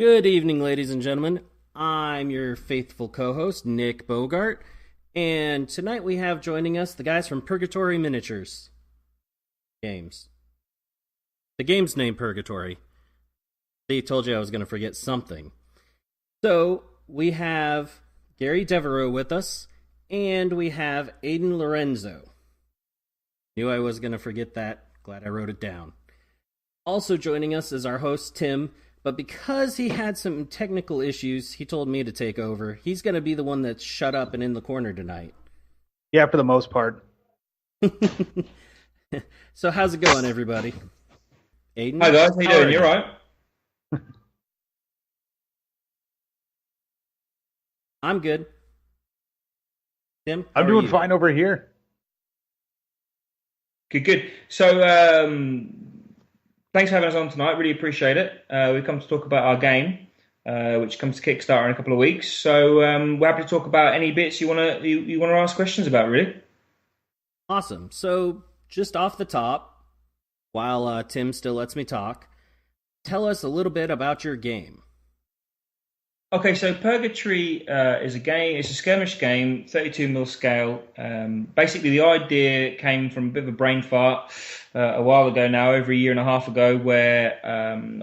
Good evening, ladies and gentlemen. I'm your faithful co host, Nick Bogart, and tonight we have joining us the guys from Purgatory Miniatures Games. The game's named Purgatory. They told you I was going to forget something. So we have Gary Devereaux with us, and we have Aiden Lorenzo. Knew I was going to forget that. Glad I wrote it down. Also joining us is our host, Tim. But because he had some technical issues, he told me to take over. He's going to be the one that's shut up and in the corner tonight. Yeah, for the most part. So how's it going, everybody? Aiden? Hi guys, how you doing? You alright? I'm good. Tim? I'm doing fine over here. Good. So, thanks for having us on tonight. Really appreciate it. We've come to talk about our game, which comes to Kickstarter in a couple of weeks. So, we're happy to talk about any bits you wanna ask questions about. Really. Awesome. So, just off the top, while Tim still lets me talk, tell us a little bit about your game. Okay, so Purgatory is a game. It's a skirmish game, 32mm scale. Basically, the idea came from a bit of a brain fart a while ago now, over a year and a half ago, where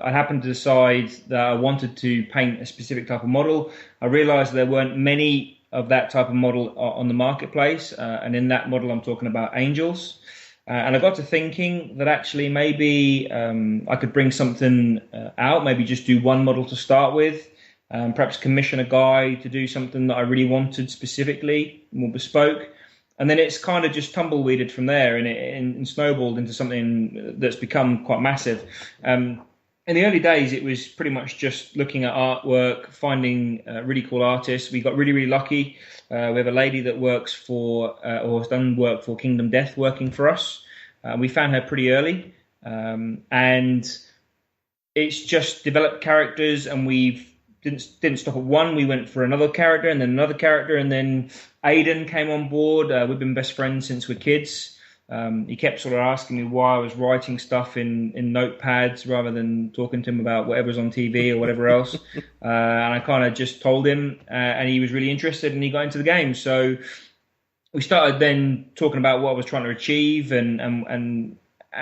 I happened to decide that I wanted to paint a specific type of model. I realised there weren't many of that type of model on the marketplace, and in that model, I'm talking about angels. And I got to thinking that actually maybe I could bring something out, maybe just do one model to start with. Perhaps commission a guy to do something that I really wanted specifically, more bespoke. And then it's kind of just tumbleweeded from there and snowballed into something that's become quite massive. In the early days, it was pretty much just looking at artwork, finding really cool artists. We got really, really lucky. We have a lady that works for, or has done work for Kingdom Death working for us. We found her pretty early. And it's just developed characters, and we've didn't stop at one. We went for another character and then another character, and then Aiden came on board. We've been best friends since we're kids. He kept sort of asking me why I was writing stuff in notepads rather than talking to him about whatever's on TV or whatever else. And I kind of just told him, and he was really interested, and he got into the game. So we started then talking about what I was trying to achieve, and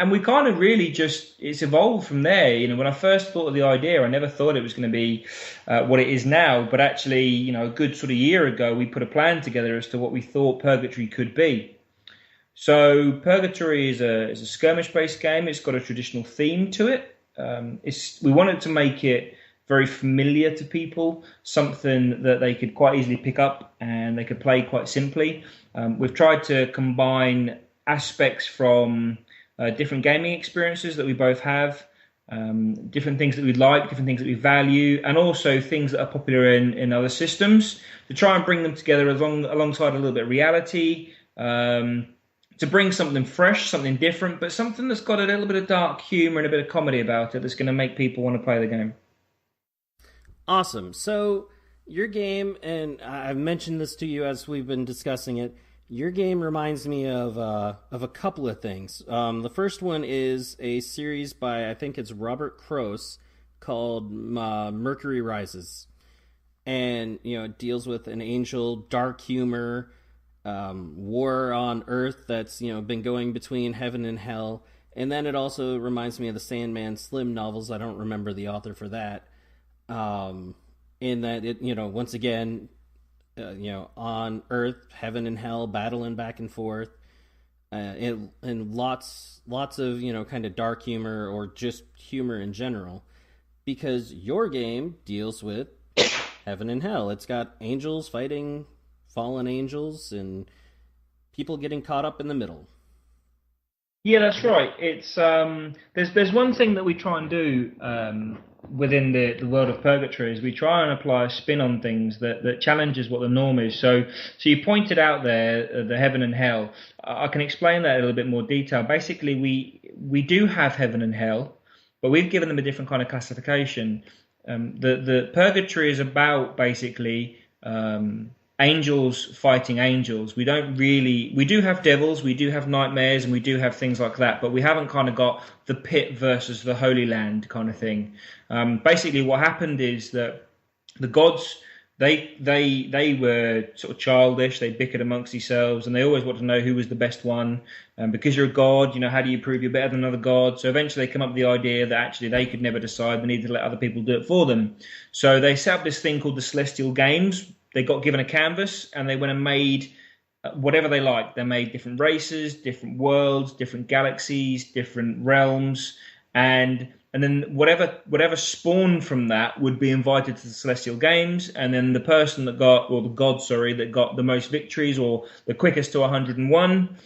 we kind of really just, it's evolved from there. You know, when I first thought of the idea, I never thought it was going to be what it is now. But actually, you know, a good sort of year ago, we put a plan together as to what we thought Purgatory could be. So Purgatory is a skirmish-based game. It's got a traditional theme to it. We wanted to make it very familiar to people, something that they could quite easily pick up and they could play quite simply. We've tried to combine aspects from different gaming experiences that we both have, different things that we like, different things that we value, and also things that are popular in other systems, to try and bring them together alongside a little bit of reality, to bring something fresh, something different, but something that's got a little bit of dark humor and a bit of comedy about it that's going to make people want to play the game. Awesome. So your game, and I've mentioned this to you as we've been discussing it, your game reminds me of a couple of things. The first one is a series by, I think it's Robert Cross, called Mercury Rises. And, you know, it deals with an angel, dark humor, war on Earth that's, you know, been going between heaven and hell. And then it also reminds me of the Sandman Slim novels. I don't remember the author for that. In that it, you know, once again, you know, on Earth, heaven and hell, battling back and forth, and lots of, you know, kind of dark humor or just humor in general, because your game deals with heaven and hell. It's got angels fighting fallen angels and people getting caught up in the middle. Yeah, that's right. It's there's one thing that we try and do within the world of Purgatory, is we try and apply a spin on things that challenges what the norm is. So you pointed out there the heaven and hell. I can explain that in a little bit more detail. Basically, we do have heaven and hell, but we've given them a different kind of classification. The Purgatory is about basically angels fighting angels. We do have devils, we do have nightmares, and we do have things like that, but we haven't kind of got the pit versus the Holy Land kind of thing. Basically, what happened is that the gods, they were sort of childish. They bickered amongst themselves, and they always wanted to know who was the best one. And because you're a god, how do you prove you're better than another god? So eventually they come up with the idea that actually they could never decide. They needed to let other people do it for them. So they set up this thing called the Celestial Games. They got given a canvas, and they went and made whatever they liked. They made different races, different worlds, different galaxies, different realms, and then whatever spawned from that would be invited to the Celestial Games, and then the person that got, or the god, sorry, that got the most victories or the quickest to 101,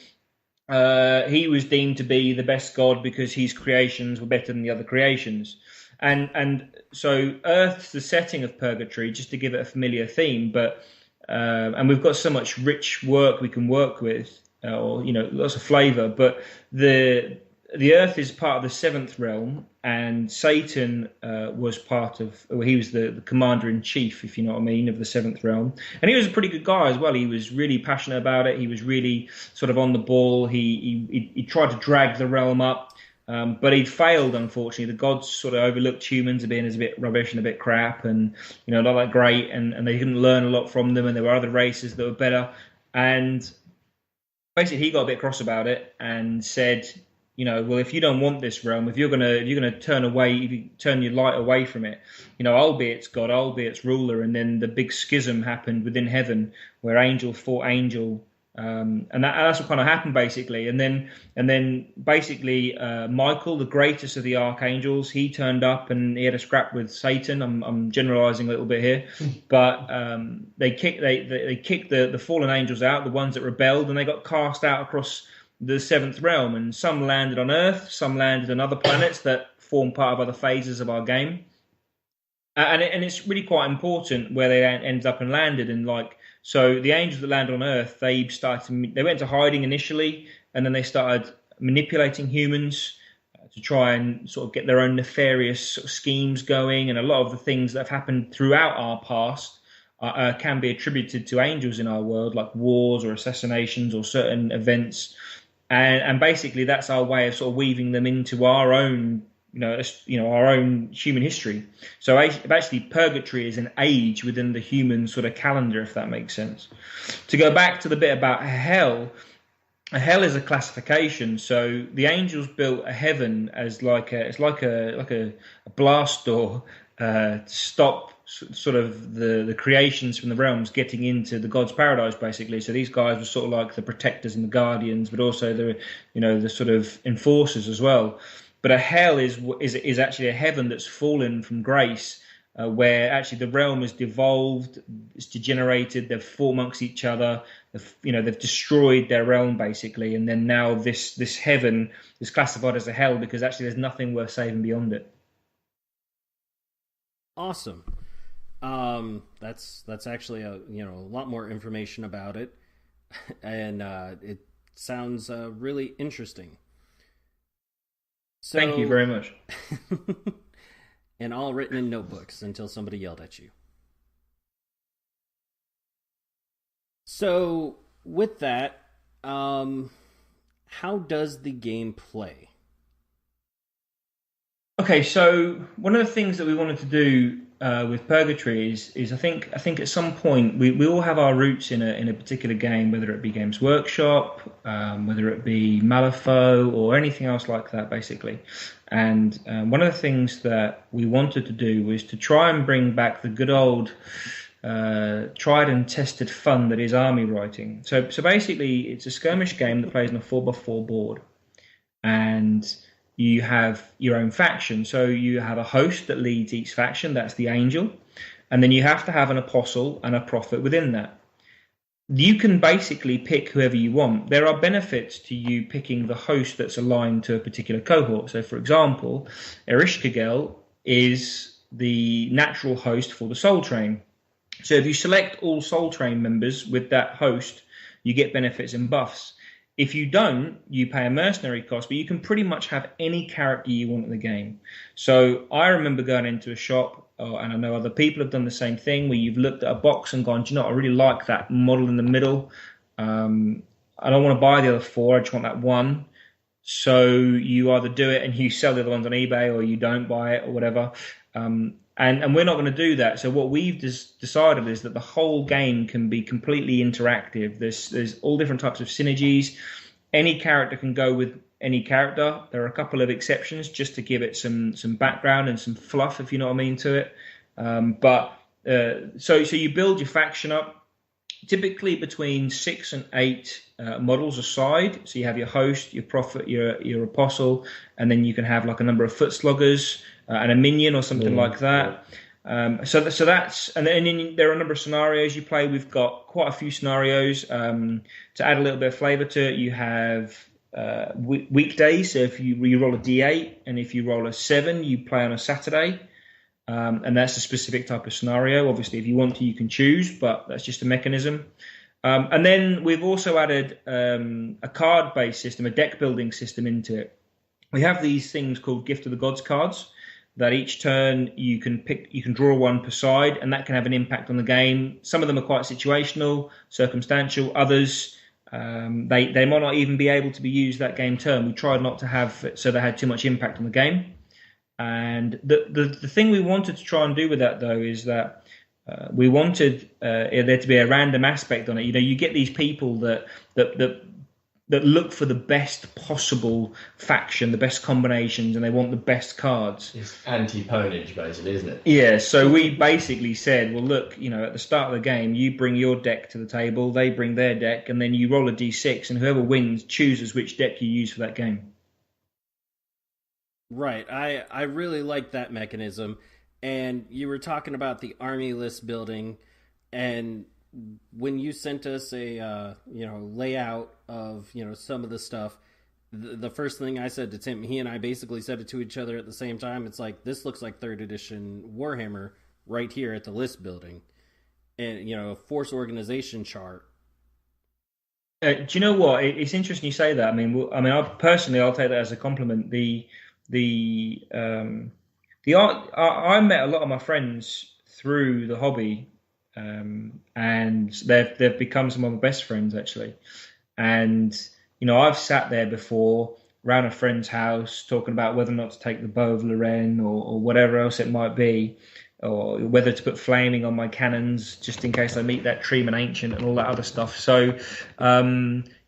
he was deemed to be the best god because his creations were better than the other creations. And so Earth's the setting of Purgatory, just to give it a familiar theme, but and we've got so much rich work we can work with, or lots of flavor, but the Earth is part of the seventh realm, and Satan was part of, well, he was the commander-in-chief, if you know what I mean, of the seventh realm. And he was a pretty good guy as well. He was really passionate about it. He was really sort of on the ball. He tried to drag the realm up, but he'd failed, unfortunately. The gods sort of overlooked humans as being a bit rubbish and a bit crap, and not that great, and they couldn't learn a lot from them, and there were other races that were better. And basically he got a bit cross about it and said, well, if you don't want this realm, if you're gonna turn away, if you turn your light away from it, I'll be its god, I'll be its ruler. And then the big schism happened within heaven, where angel fought angel, and that's what kind of happened basically. And then basically Michael, the greatest of the archangels, he turned up and he had a scrap with Satan. I'm generalizing a little bit here, but they kicked the fallen angels out, the ones that rebelled, and they got cast out across the seventh realm, and some landed on Earth, some landed on other planets that form part of other phases of our game, and it's really quite important where they ended up and landed. And so the angels that landed on Earth, they went to hiding initially, and then they started manipulating humans to try and sort of get their own nefarious sort of schemes going. And a lot of the things that have happened throughout our past can be attributed to angels in our world, like wars or assassinations or certain events. And basically that's our way of sort of weaving them into our own, our own human history. So actually Purgatory is an age within the human sort of calendar, if that makes sense. To go back to the bit about hell is a classification. So the angels built a heaven as like a blast door to stop sort of the creations from the realms getting into the god's paradise, basically. So these guys were sort of like the protectors and the guardians, but also the sort of enforcers as well. But a hell is actually a heaven that's fallen from grace, where actually the realm has devolved, it's degenerated, they've fought amongst each other, they've destroyed their realm basically, and then now this heaven is classified as a hell because actually there's nothing worth saving beyond it. Awesome. That's actually a lot more information about it, and it sounds really interesting. So, thank you very much. And all written in notebooks until somebody yelled at you. So with that, how does the game play? Okay, so one of the things that we wanted to do with Purgatory is I think at some point we all have our roots in a particular game, whether it be Games Workshop, whether it be Malifaux or anything else like that, basically. And one of the things that we wanted to do was to try and bring back the good old tried and tested fun that is army writing. So basically, it's a skirmish game that plays on a 4x4 board, and you have your own faction. So you have a host that leads each faction, that's the angel, and then you have to have an apostle and a prophet within that. You can basically pick whoever you want. There are benefits to you picking the host that's aligned to a particular cohort. So for example, Erishkagel is the natural host for the Soul Train. So if you select all Soul Train members with that host, you get benefits and buffs. If you don't, you pay a mercenary cost, but you can pretty much have any character you want in the game. So I remember going into a shop, and I know other people have done the same thing, where you've looked at a box and gone, do you know what, I really like that model in the middle. I don't want to buy the other 4, I just want that one. So you either do it and you sell the other ones on eBay, or you don't buy it or whatever. And we're not going to do that. So what we've decided is that the whole game can be completely interactive. There's all different types of synergies. Any character can go with any character. There are a couple of exceptions just to give it some background and some fluff, if you know what I mean, to it. So you build your faction up, typically between 6 and 8 models aside. So you have your host, your prophet, your apostle, and then you can have like a number of foot sluggers and a minion or something like that. So that's, and then there are a number of scenarios you play. We've got quite a few scenarios. To add a little bit of flavor to it, you have weekdays. So if you roll a D8, and if you roll a 7, you play on a Saturday. And that's a specific type of scenario. Obviously, if you want to, you can choose, but that's just a mechanism. And then we've also added a card-based system, a deck-building system into it. We have these things called Gift of the Gods cards that each turn you can draw one per side, and that can have an impact on the game. Some of them are quite situational, circumstantial. Others, they might not even be able to be used that game turn. We tried not to have it so they had too much impact on the game. And the thing we wanted to try and do with that, though, is that we wanted there to be a random aspect on it. You know, you get these people that look for the best possible faction, the best combinations, and they want the best cards. It's anti-ponage, basically, isn't it? Yeah, so we basically said, well, look, you know, at the start of the game, you bring your deck to the table, they bring their deck, and then you roll a d6, and whoever wins chooses which deck you use for that game. Right. I really like that mechanism. And you were talking about the army list building, and when you sent us a layout of some of the stuff, the first thing I said to Tim, he and I basically said it to each other at the same time. It's like, this looks like 3rd edition Warhammer right here at the list building, and a force organization chart. Do you know what? It's interesting you say that. I mean, I'll take that as a compliment. I met a lot of my friends through the hobby, and they've become some of my best friends, actually. And I've sat there before around a friend's house talking about whether or not to take the Bow of Lorraine or whatever else it might be, or whether to put flaming on my cannons just in case I meet that Treeman Ancient and all that other stuff. So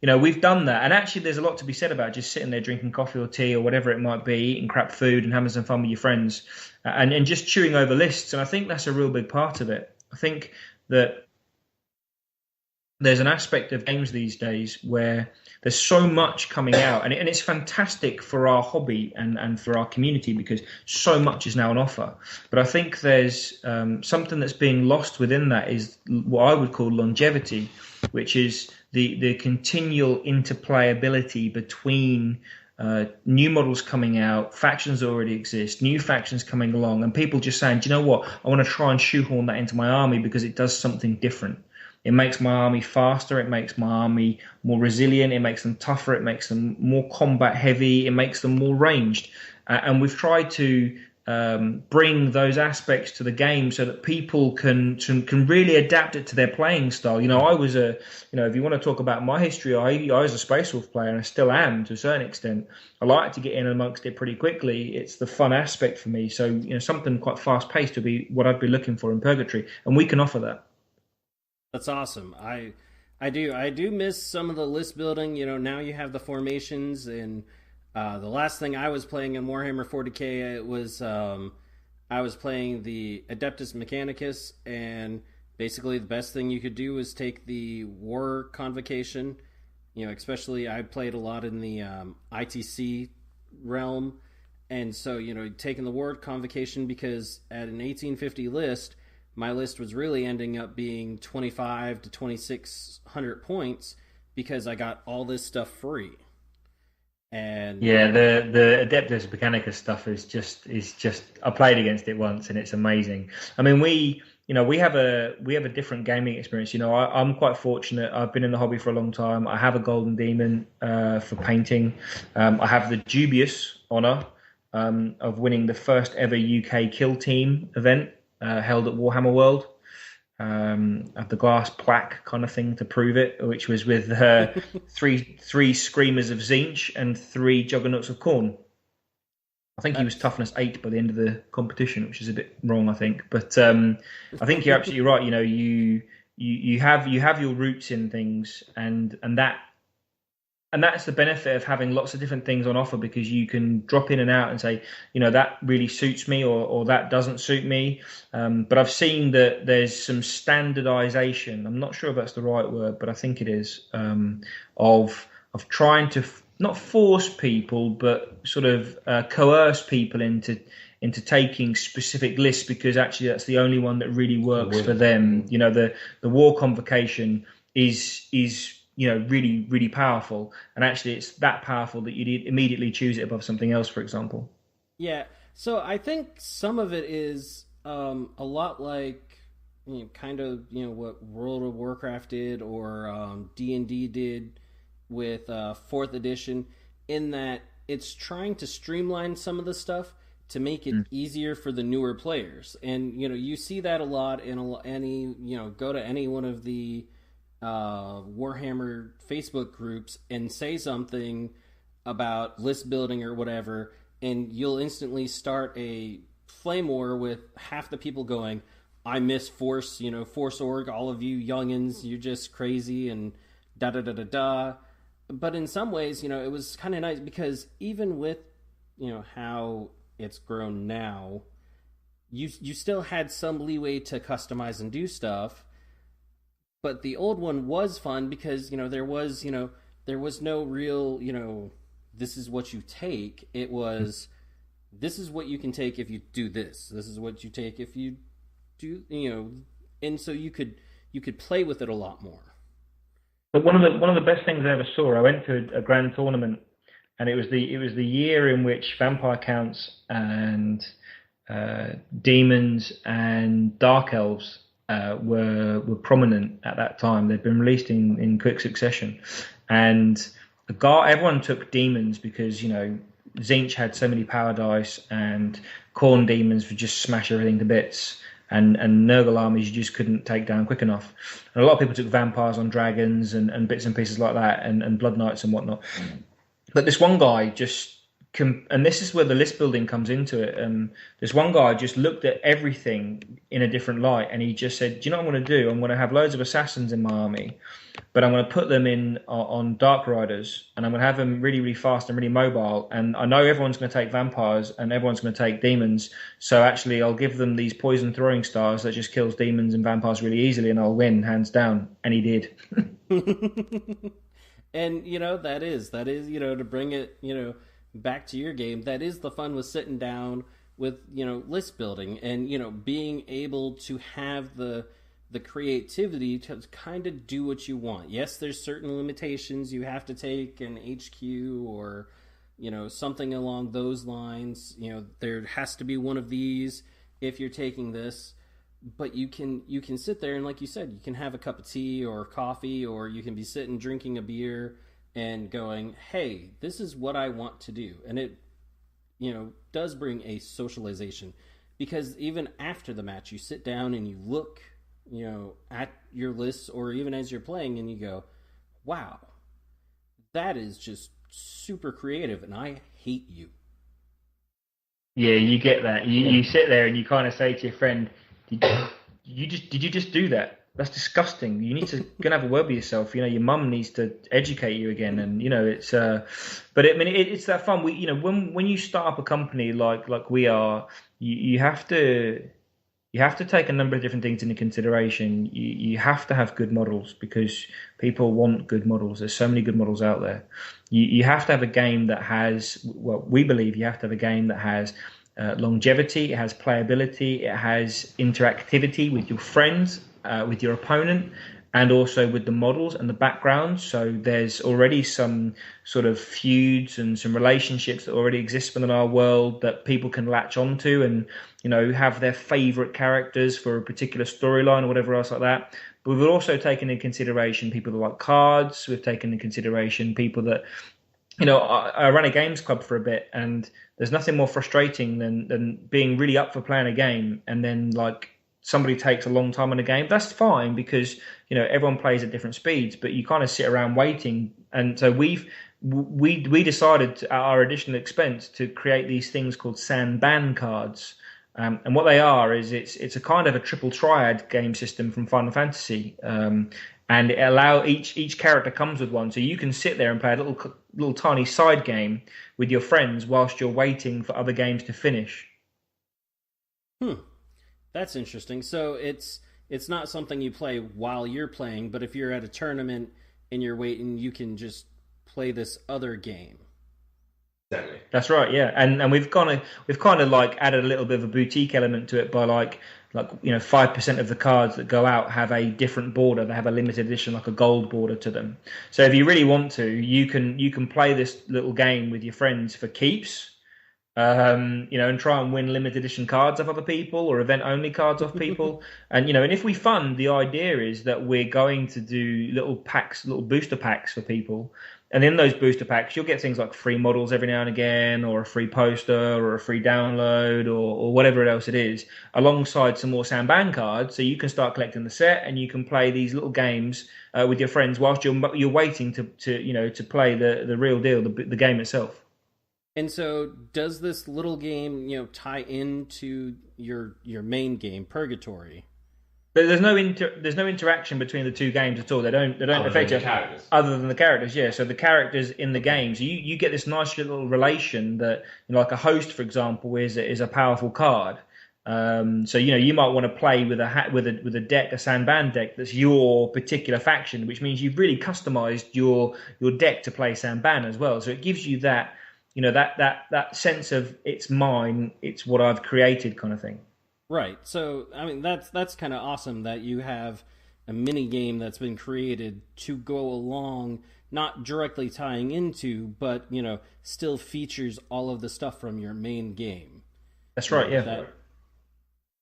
we've done that, and actually there's a lot to be said about just sitting there drinking coffee or tea or whatever it might be, eating crap food and having some fun with your friends, and just chewing over lists. And I think that's a real big part of it. I think that there's an aspect of games these days where there's so much coming out, and it's fantastic for our hobby and for our community because so much is now on offer. But I think there's something that's being lost within that is what I would call longevity, which is the continual interplayability between new models coming out, factions that already exist, new factions coming along, and people just saying, do you know what, I want to try and shoehorn that into my army because it does something different. It makes my army faster, it makes my army more resilient, it makes them tougher, it makes them more combat heavy, it makes them more ranged. And we've tried to bring those aspects to the game so that people can really adapt it to their playing style. I was if you want to talk about my history, I was a Space Wolf player, and I still am to a certain extent. I like to get in amongst it pretty quickly. It's the fun aspect for me. So, something quite fast paced would be what I'd be looking for in Purgatory, and we can offer that. That's awesome. I do miss some of the list building. Now you have the formations, and the last thing I was playing in Warhammer 40K, it was I was playing the Adeptus Mechanicus, and basically the best thing you could do was take the War Convocation. Especially I played a lot in the ITC realm, and so taking the War Convocation, because at an 1850 list, my list was really ending up being 25 to 2,600 points because I got all this stuff free. And yeah, the Adeptus Mechanicus stuff is just I played against it once and it's amazing. I mean, we have a different gaming experience. I'm quite fortunate. I've been in the hobby for a long time. I have a Golden Demon for painting. I have the dubious honor of winning the first ever UK Kill Team event held at Warhammer World. Of the glass plaque kind of thing to prove it, which was with three Screamers of Tzeentch and 3 Juggernauts of Khorne. I think he was toughness 8 by the end of the competition, which is a bit wrong, I think. But I think you're absolutely right. You know, you have your roots in things, and that's the benefit of having lots of different things on offer, because you can drop in and out and say, you know, that really suits me, or that doesn't suit me. But I've seen that there's some standardization. I'm not sure if that's the right word, but I think it is, of trying to not force people, but sort of coerce people into taking specific lists, because actually that's the only one that really works for them. You know, the war convocation is really, really powerful, and actually it's that powerful that you'd immediately choose it above something else, for example. Yeah, so I think some of it is a lot like, kind of, what World of Warcraft did, or D&D did with 4th edition, in that it's trying to streamline some of the stuff to make it easier for the newer players. And, you see that a lot in go to any one of the Warhammer Facebook groups and say something about list building or whatever, and you'll instantly start a flame war with half the people going, I miss Force, Force Org, all of you youngins, you're just crazy, and da-da-da-da-da. But in some ways, it was kind of nice, because even with, how it's grown now, you still had some leeway to customize and do stuff. But the old one was fun because, there was no real, this is what you take. It was, this is what you can take if you do this. This is what you take if you do, and so you could play with it a lot more. But one of the best things I ever saw, I went to a grand tournament, and it was the year in which vampire counts and demons and dark elves were prominent at that time. They'd been released in quick succession, and everyone took demons because Tzeentch had so many power dice, and Khorne demons would just smash everything to bits, and Nurgle armies you just couldn't take down quick enough. And a lot of people took vampires on dragons and bits and pieces like that, and blood knights and whatnot. But this one guy and this is where the list building comes into it. This one guy just looked at everything in a different light, and he just said, do you know what I'm going to do? I'm going to have loads of assassins in my army, but I'm going to put them on Dark Riders, and I'm going to have them really, really fast and really mobile. And I know everyone's going to take vampires and everyone's going to take demons, so actually I'll give them these poison throwing stars that just kills demons and vampires really easily, and I'll win hands down. And he did. And that is to bring it back to your game, that is the fun with sitting down with list building, and being able to have the creativity to kind of do what you want. Yes, there's certain limitations. You have to take an HQ or something along those lines. There has to be one of these if you're taking this. But you can sit there, and like you said, you can have a cup of tea or coffee, or you can be sitting drinking a beer and going, hey, this is what I want to do. And it does bring a socialization, because even after the match you sit down and you look at your lists, or even as you're playing, and you go, wow, that is just super creative, and I hate you. Yeah, you get that. You sit there and you kind of say to your friend, did you just do that? That's disgusting. You need to go and have a word with yourself. Your mum needs to educate you again. And it's but it's that fun. When you start up a company like we are, you have to take a number of different things into consideration. You have to have good models, because people want good models. There's so many good models out there. You have to have a game that has, we believe you have to have a game that has longevity, it has playability, it has interactivity with your friends, with your opponent, and also with the models and the backgrounds. So there's already some sort of feuds and some relationships that already exist within our world that people can latch onto, and have their favorite characters for a particular storyline or whatever else like that. But we've also taken into consideration people that like cards. We've taken into consideration people that I ran a games club for a bit, and there's nothing more frustrating than being really up for playing a game and then like somebody takes a long time on a game. That's fine because everyone plays at different speeds, but you kind of sit around waiting. And so we decided at our additional expense to create these things called Sanban cards. And what they are is it's a kind of a triple triad game system from Final Fantasy. And it allow each character comes with one, so you can sit there and play a little tiny side game with your friends whilst you're waiting for other games to finish. That's interesting. So it's not something you play while you're playing, but if you're at a tournament and you're waiting, you can just play this other game. Exactly. That's right, yeah. And we've kind of like added a little bit of a boutique element to it by like 5% of the cards that go out have a different border. They have a limited edition, like a gold border to them. So if you really want to, you can play this little game with your friends for keeps. And try and win limited edition cards off other people or event only cards off people. And if we fund, the idea is that we're going to do little booster packs for people. And in those booster packs, you'll get things like free models every now and again, or a free poster, or a free download, or whatever else it is, alongside some more Sanban cards. So you can start collecting the set, and you can play these little games with your friends whilst you're waiting to play the real deal, the game itself. And so, does this little game tie into your main game, Purgatory? But there's no interaction between the two games at all. They don't affect you characters. Other than the characters. Yeah, so the characters in the games, you get this nice little relation that like a host, for example, is a powerful card. So you might want to play with a deck, a Sanban deck that's your particular faction, which means you've really customized your deck to play Sanban as well. So it gives you that that sense of it's mine, it's what I've created kind of thing. Right. So, I mean, that's kind of awesome that you have a mini game that's been created to go along, not directly tying into, but still features all of the stuff from your main game. That's right. Yeah.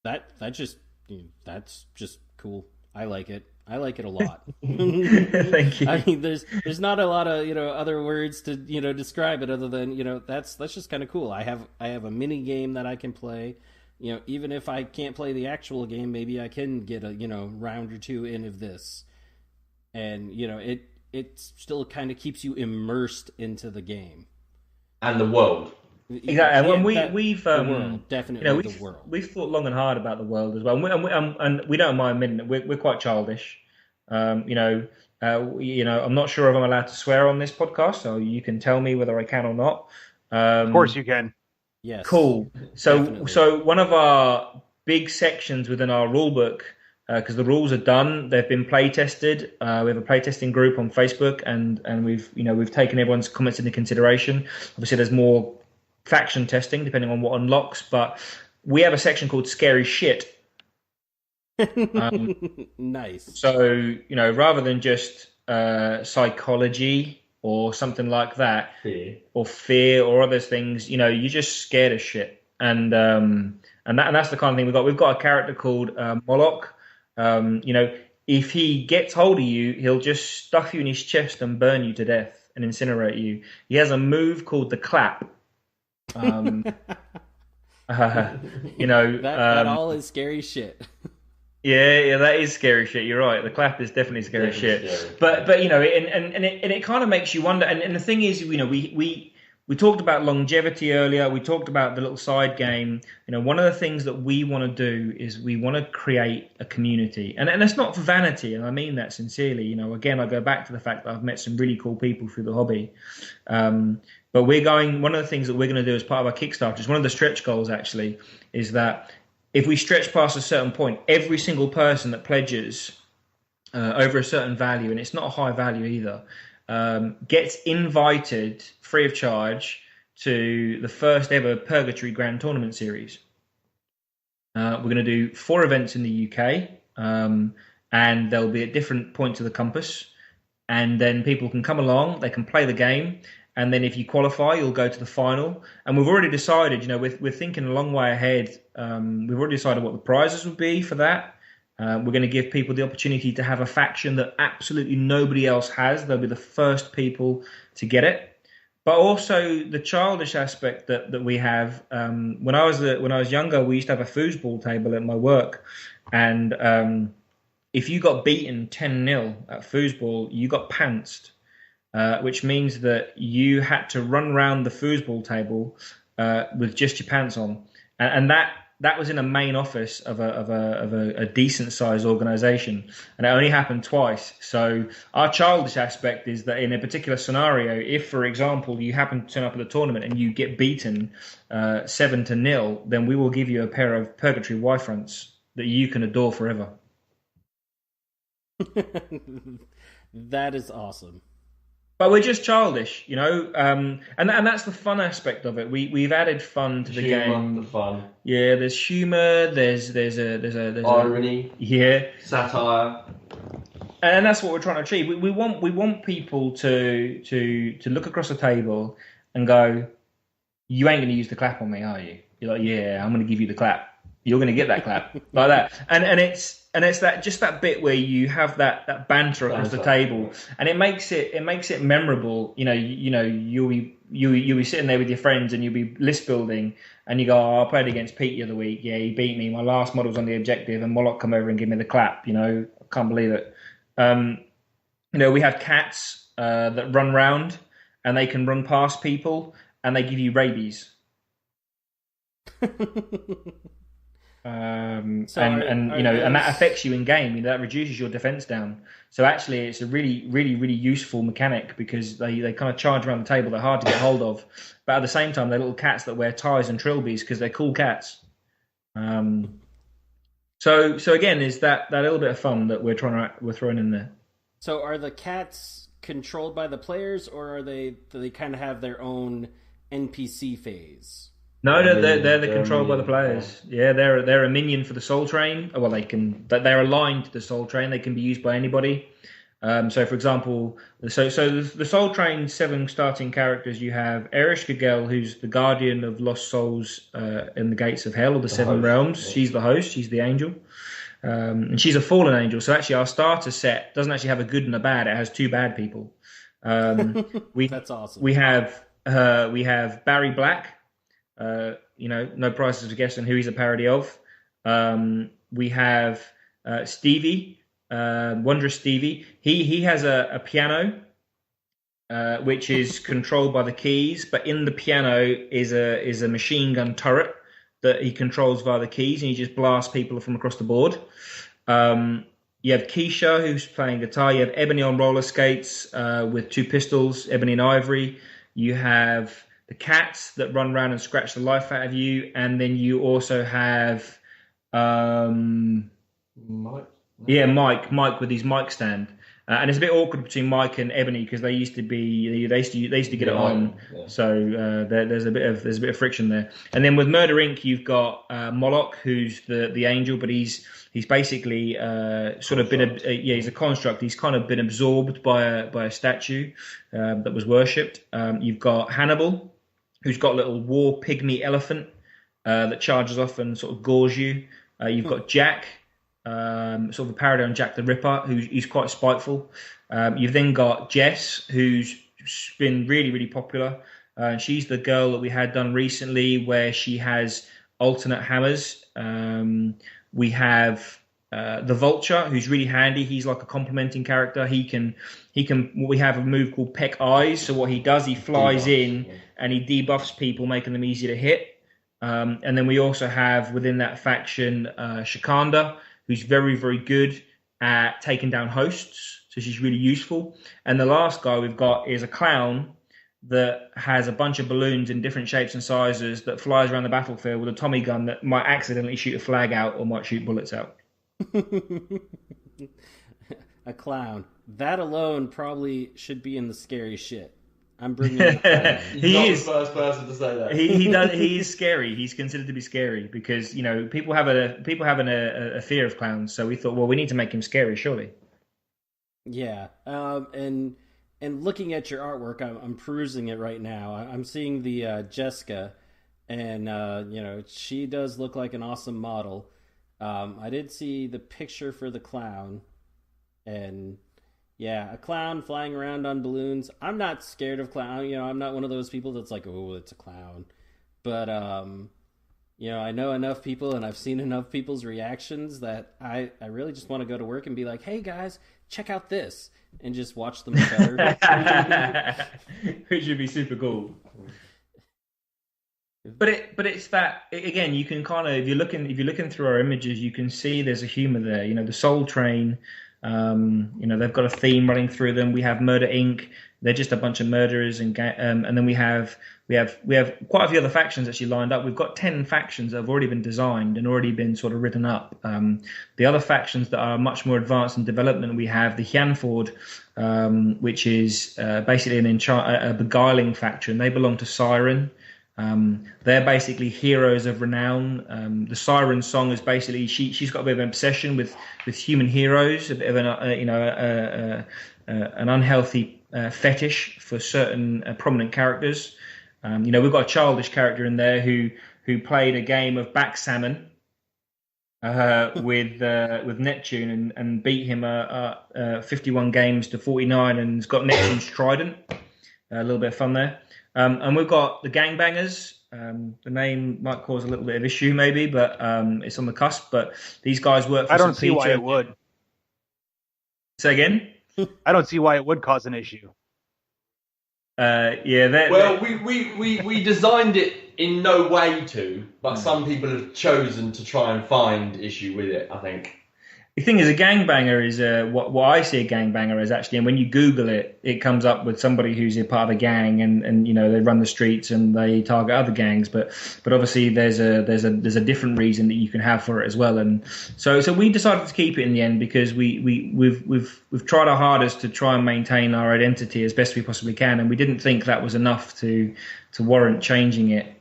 That's just cool. I like it. I like it a lot. Thank you. I mean, there's not a lot of other words to describe it other than that's just kind of cool. I have a mini game that I can play. Even if I can't play the actual game, maybe I can get a round or two in of this, and it still kind of keeps you immersed into the and the world. Exactly, and we've the world, definitely the world. We've thought long and hard about the world as well, and we don't mind admitting it. We're quite childish. I'm not sure if I'm allowed to swear on this podcast, so you can tell me whether I can or not. Of course you can. Yes. Cool. So one of our big sections within our rule book, because the rules are done, they've been play tested. We have a play testing group on Facebook, and we've taken everyone's comments into consideration. Obviously, there's more faction testing depending on what unlocks, but we have a section called Scary Shit. Nice. So rather than just psychology or something like that, or fear or other things, you're just scared of shit, and that's the kind of thing we've got. We've got a character called Moloch. If he gets hold of you, he'll just stuff you in his chest and burn you to death and incinerate you. He has a move called the clap. That all is scary shit. Yeah, that is scary shit. You're right. The clap is definitely scary shit. Scary. But it kind of makes you wonder. And the thing is, we talked about longevity earlier. We talked about the little side game. One of the things that we want to do is we want to create a community, and it's not for vanity, and I mean that sincerely. Again, I go back to the fact that I've met some really cool people through the hobby. But one of the things that we're going to do as part of our Kickstarter is one of the stretch goals actually is that if we stretch past a certain point, every single person that pledges over a certain value, and it's not a high value either, gets invited free of charge to the first ever Purgatory Grand Tournament Series. We're going to do 4 events in the UK, and they'll be at different points of the compass. And then people can come along, they can play the game, and then if you qualify, you'll go to the final. And we've already decided, we're thinking a long way ahead. We've already decided what the prizes would be for that. We're going to give people the opportunity to have a faction that absolutely nobody else has. They'll be the first people to get it. but also the childish aspect that we have. When I was younger, we used to have a foosball table at my work, and if you got beaten 10-0 at foosball, you got pantsed, which means that you had to run around the foosball table with just your pants on, and that was in a main office of a decent sized organization, and it only happened twice. So our childish aspect is that in a particular scenario, if for example you happen to turn up at the tournament and you get beaten 7-0, then we will give you a pair of Purgatory Y-fronts that you can adore forever. That is awesome. But we're just childish, and that's the fun aspect of it. We've added fun to the game. The fun. Yeah, there's humor. There's irony. Yeah, satire. And that's what we're trying to achieve. We want people to look across the table and go, "You ain't going to use the clap on me, are you?" You're like, "Yeah, I'm going to give you the clap. You're going to get that clap like that." And it's that just that bit where you have that banter across the table, and it makes it memorable. You'll be sitting there with your friends and you'll be list building, and you go, "Oh, I played against Pete the other week. Yeah, he beat me. My last model was on the objective, and Moloch come over and give me the clap. I can't believe it." We have cats that run round and they can run past people and they give you rabies. And that affects you in game. That reduces your defense down. So actually, it's a really, really, really useful mechanic because they kind of charge around the table. They're hard to get hold of, but at the same time, they're little cats that wear ties and trilbies because they're cool cats. So again, is that little bit of fun that we're throwing in there. So are the cats controlled by the players, or do they kind of have their own NPC phase? No, they're controlled by the players. Yeah, they're a minion for the Soul Train. Well, they're aligned to the Soul Train. They can be used by anybody. So, for example, the Soul Train 7 starting characters, you have Erish Gagel, who's the guardian of lost souls in the gates of hell, or the seven realms. Yeah. She's the host. She's the angel. And she's a fallen angel. So actually, our starter set doesn't actually have a good and a bad. It has two bad people. That's awesome. We have Barry Black. No prizes to guess on who he's a parody of. We have Stevie, Wondrous Stevie. He has a piano, which is controlled by the keys, but in the piano is a machine gun turret that he controls via the keys, and he just blasts people from across the board. You have Keisha, who's playing guitar. You have Ebony on roller skates with two pistols, Ebony and Ivory. You have the cats that run around and scratch the life out of you, and then you also have Mike. Yeah, Mike with his mic stand, and it's a bit awkward between Mike and Ebony because they used to get it on. Yeah. So there's a bit of friction there. And then with Murder Inc., you've got Moloch, who's the angel, but he's basically sort of been he's a construct. He's kind of been absorbed by a statue that was worshipped. You've got Hannibal, who's got a little war pygmy elephant that charges off and sort of gores you. You've got Jack. Sort of a parody on Jack the Ripper, who's quite spiteful. You've then got Jess, who's been really, really popular. She's the girl that we had done recently where she has alternate hammers. We have the Vulture, who's really handy. He's like a complementing character. He can. We have a move called Peck Eyes. So what he does, he flies in and he debuffs people, making them easier to hit. And then we also have within that faction Shikanda, who's very, very good at taking down hosts. So she's really useful. And the last guy we've got is a clown that has a bunch of balloons in different shapes and sizes that flies around the battlefield with a Tommy gun that might accidentally shoot a flag out or might shoot bullets out. A clown. That alone probably should be in the scary shit. I'm bringing it. He is the first person to say that. He is scary. He's considered to be scary because people have a fear of clowns. So we thought, well, we need to make him scary, surely. Yeah. And looking at your artwork, I'm perusing it right now. I'm seeing the Jessica, and she does look like an awesome model. I did see the picture for the clown, and Yeah, a clown flying around on balloons. I'm not scared of clown. I'm not one of those people that's like, oh, it's a clown. But I know enough people and I've seen enough people's reactions that I really just want to go to work and be like, hey guys, check out this, and just watch them shudder. Which would be super cool. But it's that again. You can kind of if you're looking through our images, you can see there's a humor there. The Soul Train. They've got a theme running through them. We have Murder Inc. They're just a bunch of murderers, and then we have quite a few other factions actually lined up. We've got 10 factions that have already been designed and already been sort of written up. The other factions that are much more advanced in development, we have the Hyanford, which is basically a beguiling faction. They belong to Siren. They're basically heroes of renown. The Siren song is basically she's got a bit of an obsession with human heroes, a bit of an unhealthy fetish for certain prominent characters. We've got a childish character in there who played a game of backgammon with Neptune and beat him 51 games to 49, and has got Neptune's trident. A little bit of fun there. And we've got the Gangbangers. The name might cause a little bit of issue, maybe, but it's on the cusp. But these guys work for I don't St. see why Peter. it would. Say again? I don't see why it would cause an issue. We designed it in no way to, but some people have chosen to try and find issue with it, I think. The thing is, a gangbanger is what I see a gangbanger as actually, and when you Google it, it comes up with somebody who's a part of a gang, and they run the streets and they target other gangs. But obviously there's a different reason that you can have for it as well. And so we decided to keep it in the end because we've tried our hardest to try and maintain our identity as best we possibly can, and we didn't think that was enough to warrant changing it.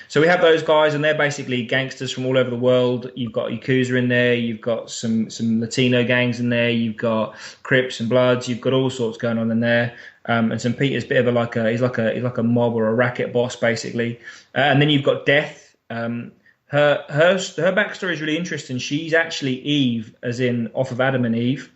So we have those guys, and they're basically gangsters from all over the world. You've got Yakuza in there, you've got some Latino gangs in there, you've got Crips and Bloods, you've got all sorts going on in there. And St. Peter's a bit of he's like a mob or a racket boss basically. And then you've got Death. Her backstory is really interesting. She's actually Eve, as in off of Adam and Eve.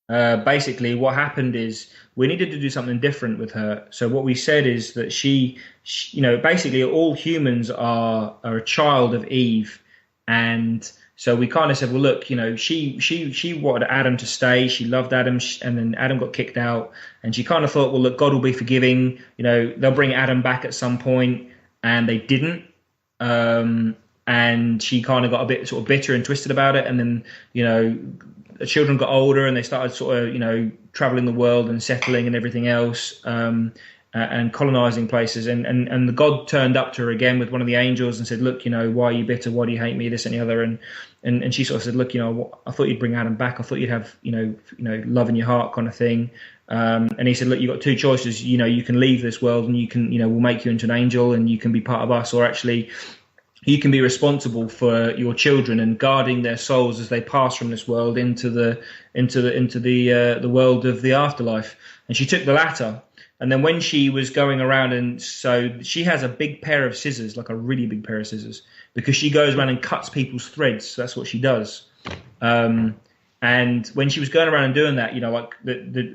Basically, what happened is we needed to do something different with her. So what we said is that she basically all humans are a child of Eve, and so we kind of said, well, look, she wanted Adam to stay. She loved Adam, and then Adam got kicked out, and she kind of thought, well, look, God will be forgiving. They'll bring Adam back at some point, and they didn't. And she kind of got a bit sort of bitter and twisted about it, and then the children got older and they started sort of, traveling the world and settling and everything else, and colonizing places. And the God turned up to her again with one of the angels and said, look, why are you bitter? Why do you hate me? This and the other. And she sort of said, look, I thought you'd bring Adam back. I thought you'd have, love in your heart kind of thing. And he said, look, you've got two choices. You can leave this world and you can, we'll make you into an angel and you can be part of us, or actually you can be responsible for your children and guarding their souls as they pass from this world into the world of the afterlife. And she took the latter. And then when she was going around, and so she has a big pair of scissors, like a really big pair of scissors, because she goes around and cuts people's threads. So that's what she does. And when she was going around and doing that,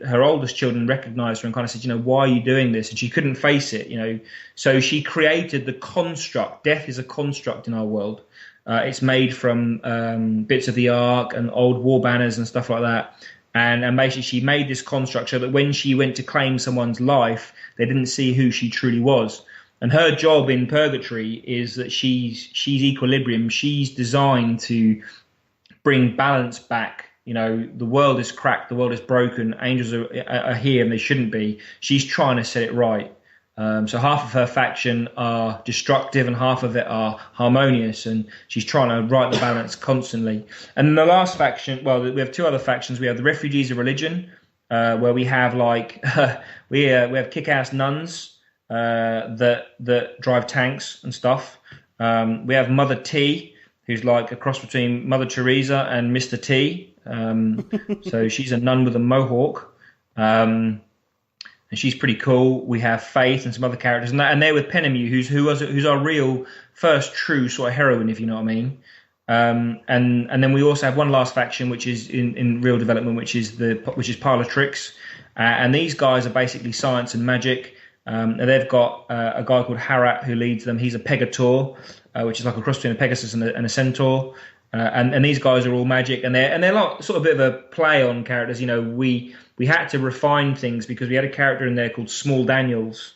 her oldest children recognized her and kind of said, why are you doing this? And she couldn't face it, So she created the construct. Death is a construct in our world. It's made from bits of the Ark and old war banners and stuff like that. And basically she made this construct so that when she went to claim someone's life, they didn't see who she truly was. And her job in Purgatory is that she's equilibrium. She's designed to bring balance back. The world is cracked, the world is broken, angels are here and they shouldn't be. She's trying to set it right. So half of her faction are destructive and half of it are harmonious, and she's trying to right the balance constantly. And the last faction, we have two other factions. We have the Refugees of Religion, where we have we have kick-ass nuns that drive tanks and stuff. We have Mother T, who's like a cross between Mother Teresa and Mr. T. So she's a nun with a mohawk, and she's pretty cool. We have Faith and some other characters, and they're with Penemu, who's our real first true sort of heroine, if you know what I mean. And then we also have one last faction which is in real development, which is Parlor Tricks, and these guys are basically science and magic. And they've got a guy called Harat who leads them. He's a Pegator, which is like a cross between a Pegasus and a Centaur. And these guys are all magic, and they're like sort of a bit of a play on characters. You know, we had to refine things because we had a character in there called Small Daniels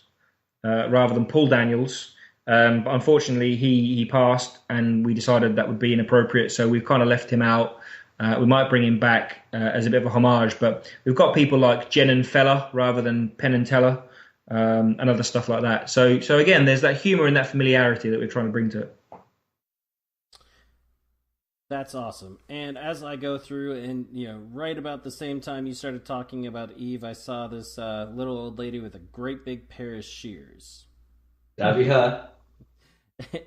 rather than Paul Daniels. But unfortunately, he passed, and we decided that would be inappropriate, so we've kind of left him out. We might bring him back as a bit of a homage, but we've got people like Jen and Fella rather than Penn and Teller, and other stuff like that. So again, there's that humour and that familiarity that we're trying to bring to it. That's awesome. And as I go through, and right about the same time you started talking about Eve, I saw this little old lady with a great big pair of shears. That'd be her.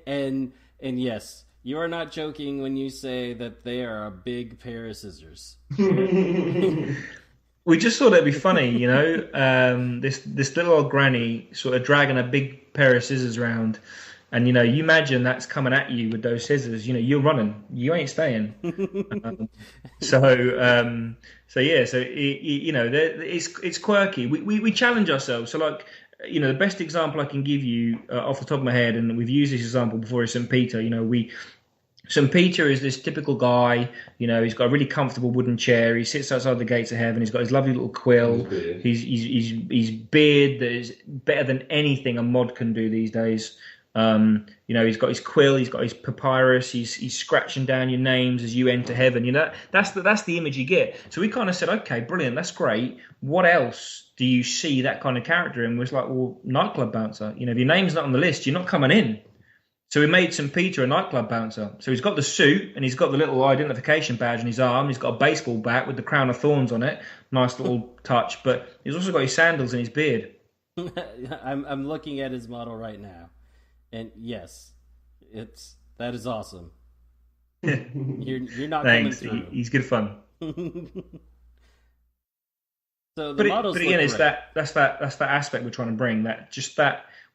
and yes, you are not joking when you say that they are a big pair of scissors. We just thought it'd be funny, this little old granny sort of dragging a big pair of scissors around, and you imagine that's coming at you with those scissors. You're running, you ain't staying. It's quirky. We challenge ourselves. So like. The best example I can give you off the top of my head, and we've used this example before, is St. Peter. St. Peter is this typical guy. He's got a really comfortable wooden chair. He sits outside the gates of heaven. He's got his lovely little quill. His beard that is better than anything a mod can do these days. He's got his quill. He's got his papyrus. He's scratching down your names as you enter heaven. That's the image you get. So we kind of said, okay, brilliant, that's great. What else do you see that kind of character in? Was like, well, nightclub bouncer. If your name's not on the list, you're not coming in. So we made St. Peter a nightclub bouncer. So he's got the suit, and he's got the little identification badge on his arm. He's got a baseball bat with the crown of thorns on it. Nice little touch. But he's also got his sandals and his beard. I'm looking at his model right now. And yes, that is awesome. You're not Thanks. coming through. He's good fun. So the models, but again, it's that's that aspect we're trying to bring. That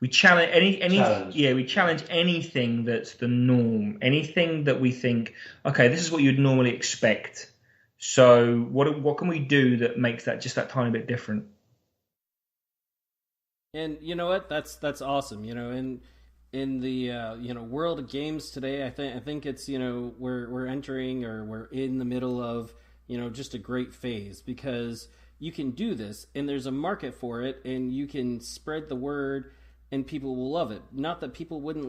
we challenge we challenge anything that's the norm, anything that we think, okay, this is what you'd normally expect. So what can we do that makes that just that tiny bit different? And you know what? That's awesome. In the world of games today, I think it's we're entering, or we're in the middle of just a great phase, because you can do this and there's a market for it, and you can spread the word and people will love it. Not that people wouldn't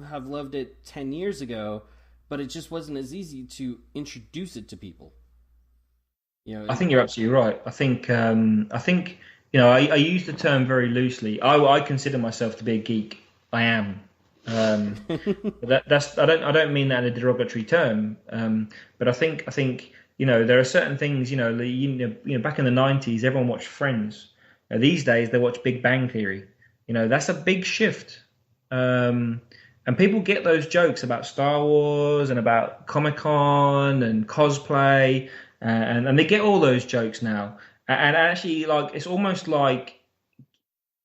have loved it 10 years ago, but it just wasn't as easy to introduce it to people. I think you're absolutely right. I think I use the term very loosely. I consider myself to be a geek. I am. I don't mean that in a derogatory term. But I think there are certain things. Back in the 90s, everyone watched Friends. These days, they watch Big Bang Theory. That's a big shift. And people get those jokes about Star Wars and about Comic-Con and cosplay, and they get all those jokes now. And actually, it's almost like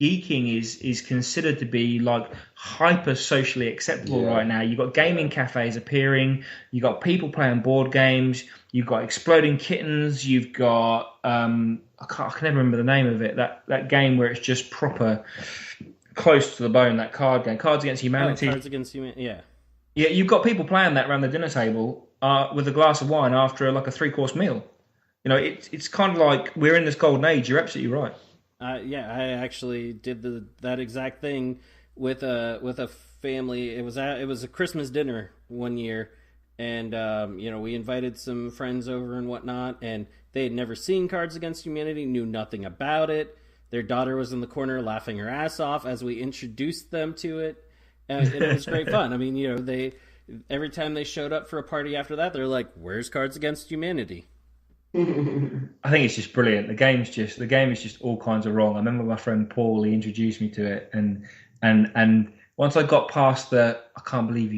geeking is considered to be like hyper socially acceptable right now. You've got gaming cafes appearing. You've got people playing board games. You've got exploding kittens. You've got I can never remember the name of it. That game where it's just proper close to the bone. That card game, Cards Against Humanity. Cards Against Humanity. Yeah. Yeah, you've got people playing that around the dinner table with a glass of wine after a 3-course meal. It's kind of like we're in this golden age. You're absolutely right. I actually did that exact thing with a family. It was a Christmas dinner one year, and we invited some friends over and whatnot, and they had never seen Cards Against Humanity, knew nothing about it. Their daughter was in the corner laughing her ass off as we introduced them to it, and it was great fun. I mean, they every time they showed up for a party after that, they're like, "Where's Cards Against Humanity?" I think it's just brilliant. The game is just all kinds of wrong. I remember my friend Paul, he introduced me to it, and once I got past I can't believe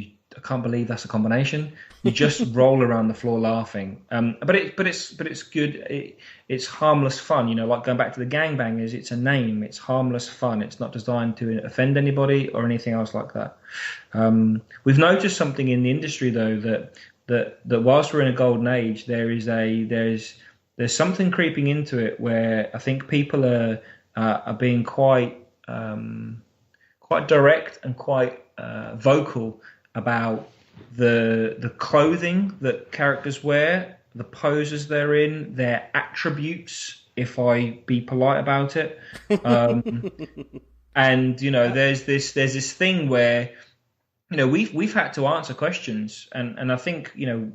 can't believe that's a combination. You just roll around the floor laughing. But it's good. It's harmless fun. You know, like going back to the Gangbangers, it's a name. It's harmless fun. It's not designed to offend anybody or anything else like that. We've noticed something in the industry though that whilst we're in a golden age, there's something creeping into it where I think people are being quite direct and quite vocal about the clothing that characters wear, the poses they're in, their attributes, if I be polite about it. And you know, there's this thing where, you know, we've had to answer questions, and I think, you know,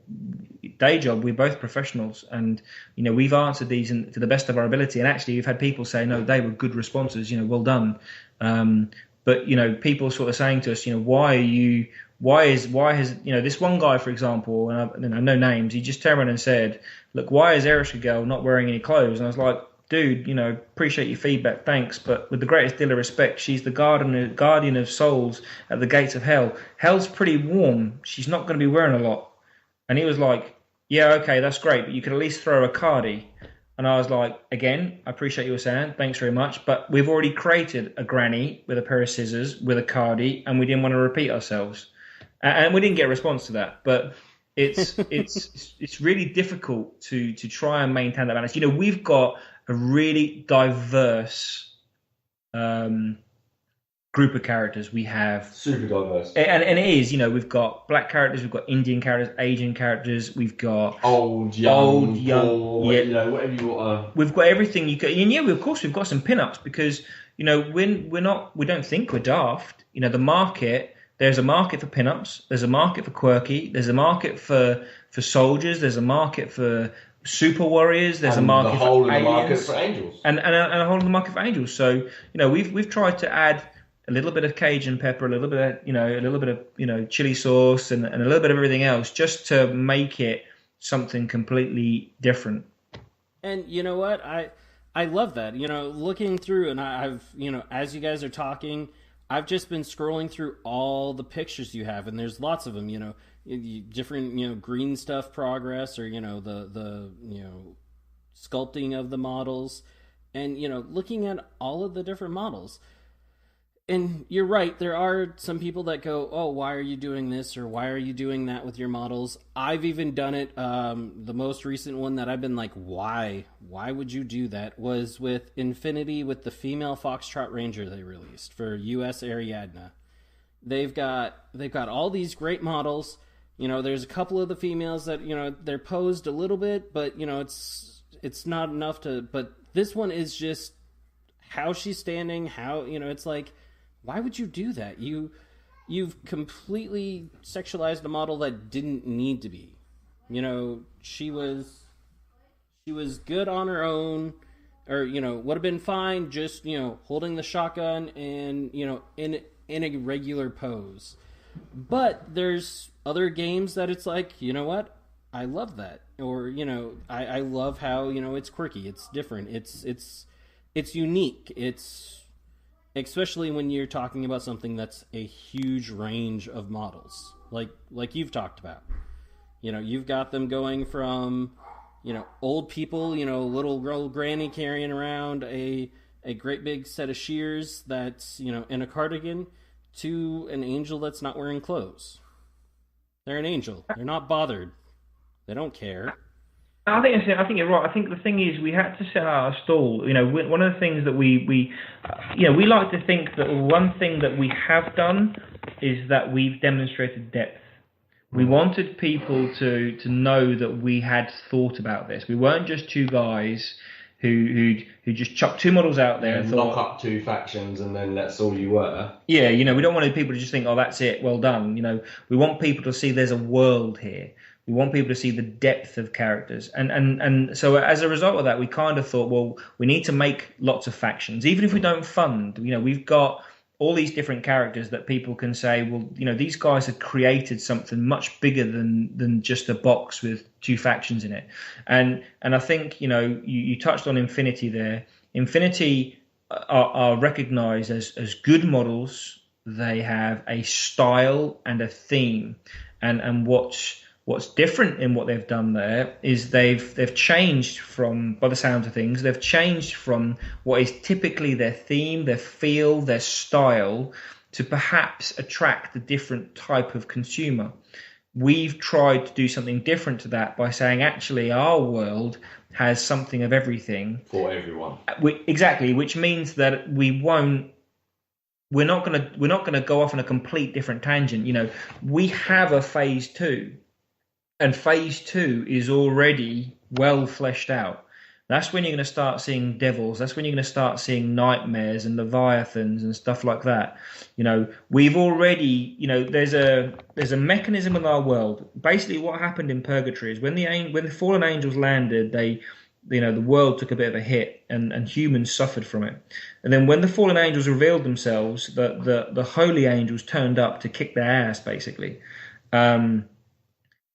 day job, we're both professionals, and you know, we've answered these to the best of our ability, and actually we've had people say, no, they were good responses, you know, well done. But you know, people sort of saying to us, you know, why has, you know, this one guy, for example, and I no names, he just turned around and said, look, why is Erica Girl not wearing any clothes? And I was like, dude, you know, appreciate your feedback, thanks, but with the greatest deal of respect, she's the guardian of souls at the gates of hell. Hell's pretty warm. She's not going to be wearing a lot. And he was like, yeah, okay, that's great, but you could at least throw a cardie. And I was like, again, I appreciate you were saying, thanks very much, but we've already created a granny with a pair of scissors, with a cardie, and we didn't want to repeat ourselves. And we didn't get a response to that, but it's really difficult to try and maintain that balance. You know, we've got a really diverse group of characters. We have super diverse, and it is. You know, we've got black characters, we've got Indian characters, Asian characters, we've got old, young, yeah, you know, whatever you want. We've got everything you can. And yeah, of course, we've got some pin-ups because, you know, we don't think we're daft. You know, the market. There's a market for pin-ups. There's a market for quirky. There's a market for soldiers. There's a market for super warriors. There's a market for aliens. Market for angels. And a whole other market for angels. So, you know, we've tried to add a little bit of Cajun pepper, a little bit of chili sauce, and a little bit of everything else, just to make it something completely different. And you know what? I love that. You know, looking through, and I've, you know, as you guys are talking, I've just been scrolling through all the pictures you have, and there's lots of them, you know, different, you know, green stuff progress, or, you know, the you know, sculpting of the models, and, you know, looking at all of the different models. And you're right, there are some people that go, oh, why are you doing this, or why are you doing that with your models? I've even done it. The most recent one that I've been like, why would you do that, was with Infinity, with the female Foxtrot Ranger they released for US Ariadna. They've got all these great models. You know, there's a couple of the females that, you know, they're posed a little bit, but, you know, it's not enough to, but this one is just how she's standing, how, you know, it's like, why would you do that? You've completely sexualized a model that didn't need to be. You know, she was good on her own, or, you know, would have been fine just, you know, holding the shotgun and, you know, in a regular pose. But there's other games that it's like, you know what? I love that. Or, you know, I love how, you know, it's quirky, it's different, it's unique, it's, especially when you're talking about something that's a huge range of models, like you've talked about. You know, you've got them going from, you know, old people, you know, little girl granny carrying around a great big set of shears that's, you know, in a cardigan, to an angel that's not wearing clothes. They're an angel. They're not bothered. They don't care. I think you're right. I think the thing is, we had to set out a stall. You know, one of the things that we like to think that one thing that we have done is that we've demonstrated depth. We wanted people to know that we had thought about this. We weren't just two guys who just chucked two models out there and thought, knock up two factions and then that's all you were. Yeah, you know, we don't want people to just think, oh, that's it, well done. You know, we want people to see there's a world here. We want people to see the depth of characters. And so as a result of that, we kind of thought, well, we need to make lots of factions. Even if we don't fund, you know, we've got all these different characters that people can say, well, you know, these guys have created something much bigger than just a box with two factions in it. And I think, you know, you touched on Infinity there. Infinity are recognized as good models they have a style and a theme. And what's different in what they've done there is they've changed from, by the sound of things, they've changed from what is typically their theme, their feel, their style, to perhaps attract a different type of consumer. We've tried to do something different to that by saying, actually, our world has something of everything for everyone. Exactly, which means that we're not gonna go off on a complete different tangent. You know, we have a phase 2, and phase 2 is already well fleshed out. That's when you're going to start seeing devils. That's when you're going to start seeing nightmares and leviathans and stuff like that. You know, we've already, you know, there's a mechanism in our world. Basically, what happened in Purgatory is when the fallen angels landed, the world took a bit of a hit, and humans suffered from it. And then when the fallen angels revealed themselves, the holy angels turned up to kick their ass, basically.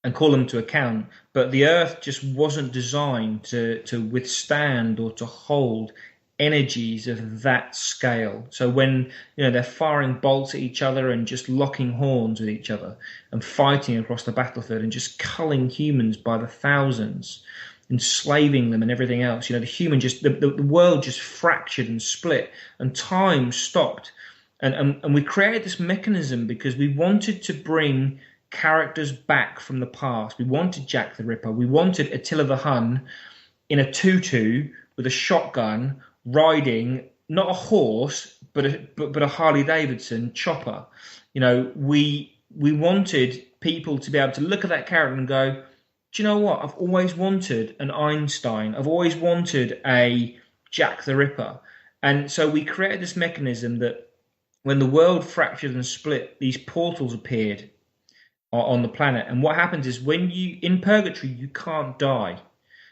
And call them to account, but the Earth just wasn't designed to withstand or to hold energies of that scale. So when they're firing bolts at each other and just locking horns with each other and fighting across the battlefield and just culling humans by the thousands, enslaving them and everything else, the world just fractured and split, and time stopped, and we created this mechanism because we wanted to bring characters back from the past. We wanted Jack the Ripper. We wanted Attila the Hun in a tutu with a shotgun, riding not a horse but a Harley Davidson chopper. We wanted people to be able to look at that character and go, do you know what? I've always wanted an Einstein. I've always wanted a Jack the Ripper. And so we created this mechanism that when the world fractured and split, these portals appeared on the planet. And what happens is in Purgatory, you can't die.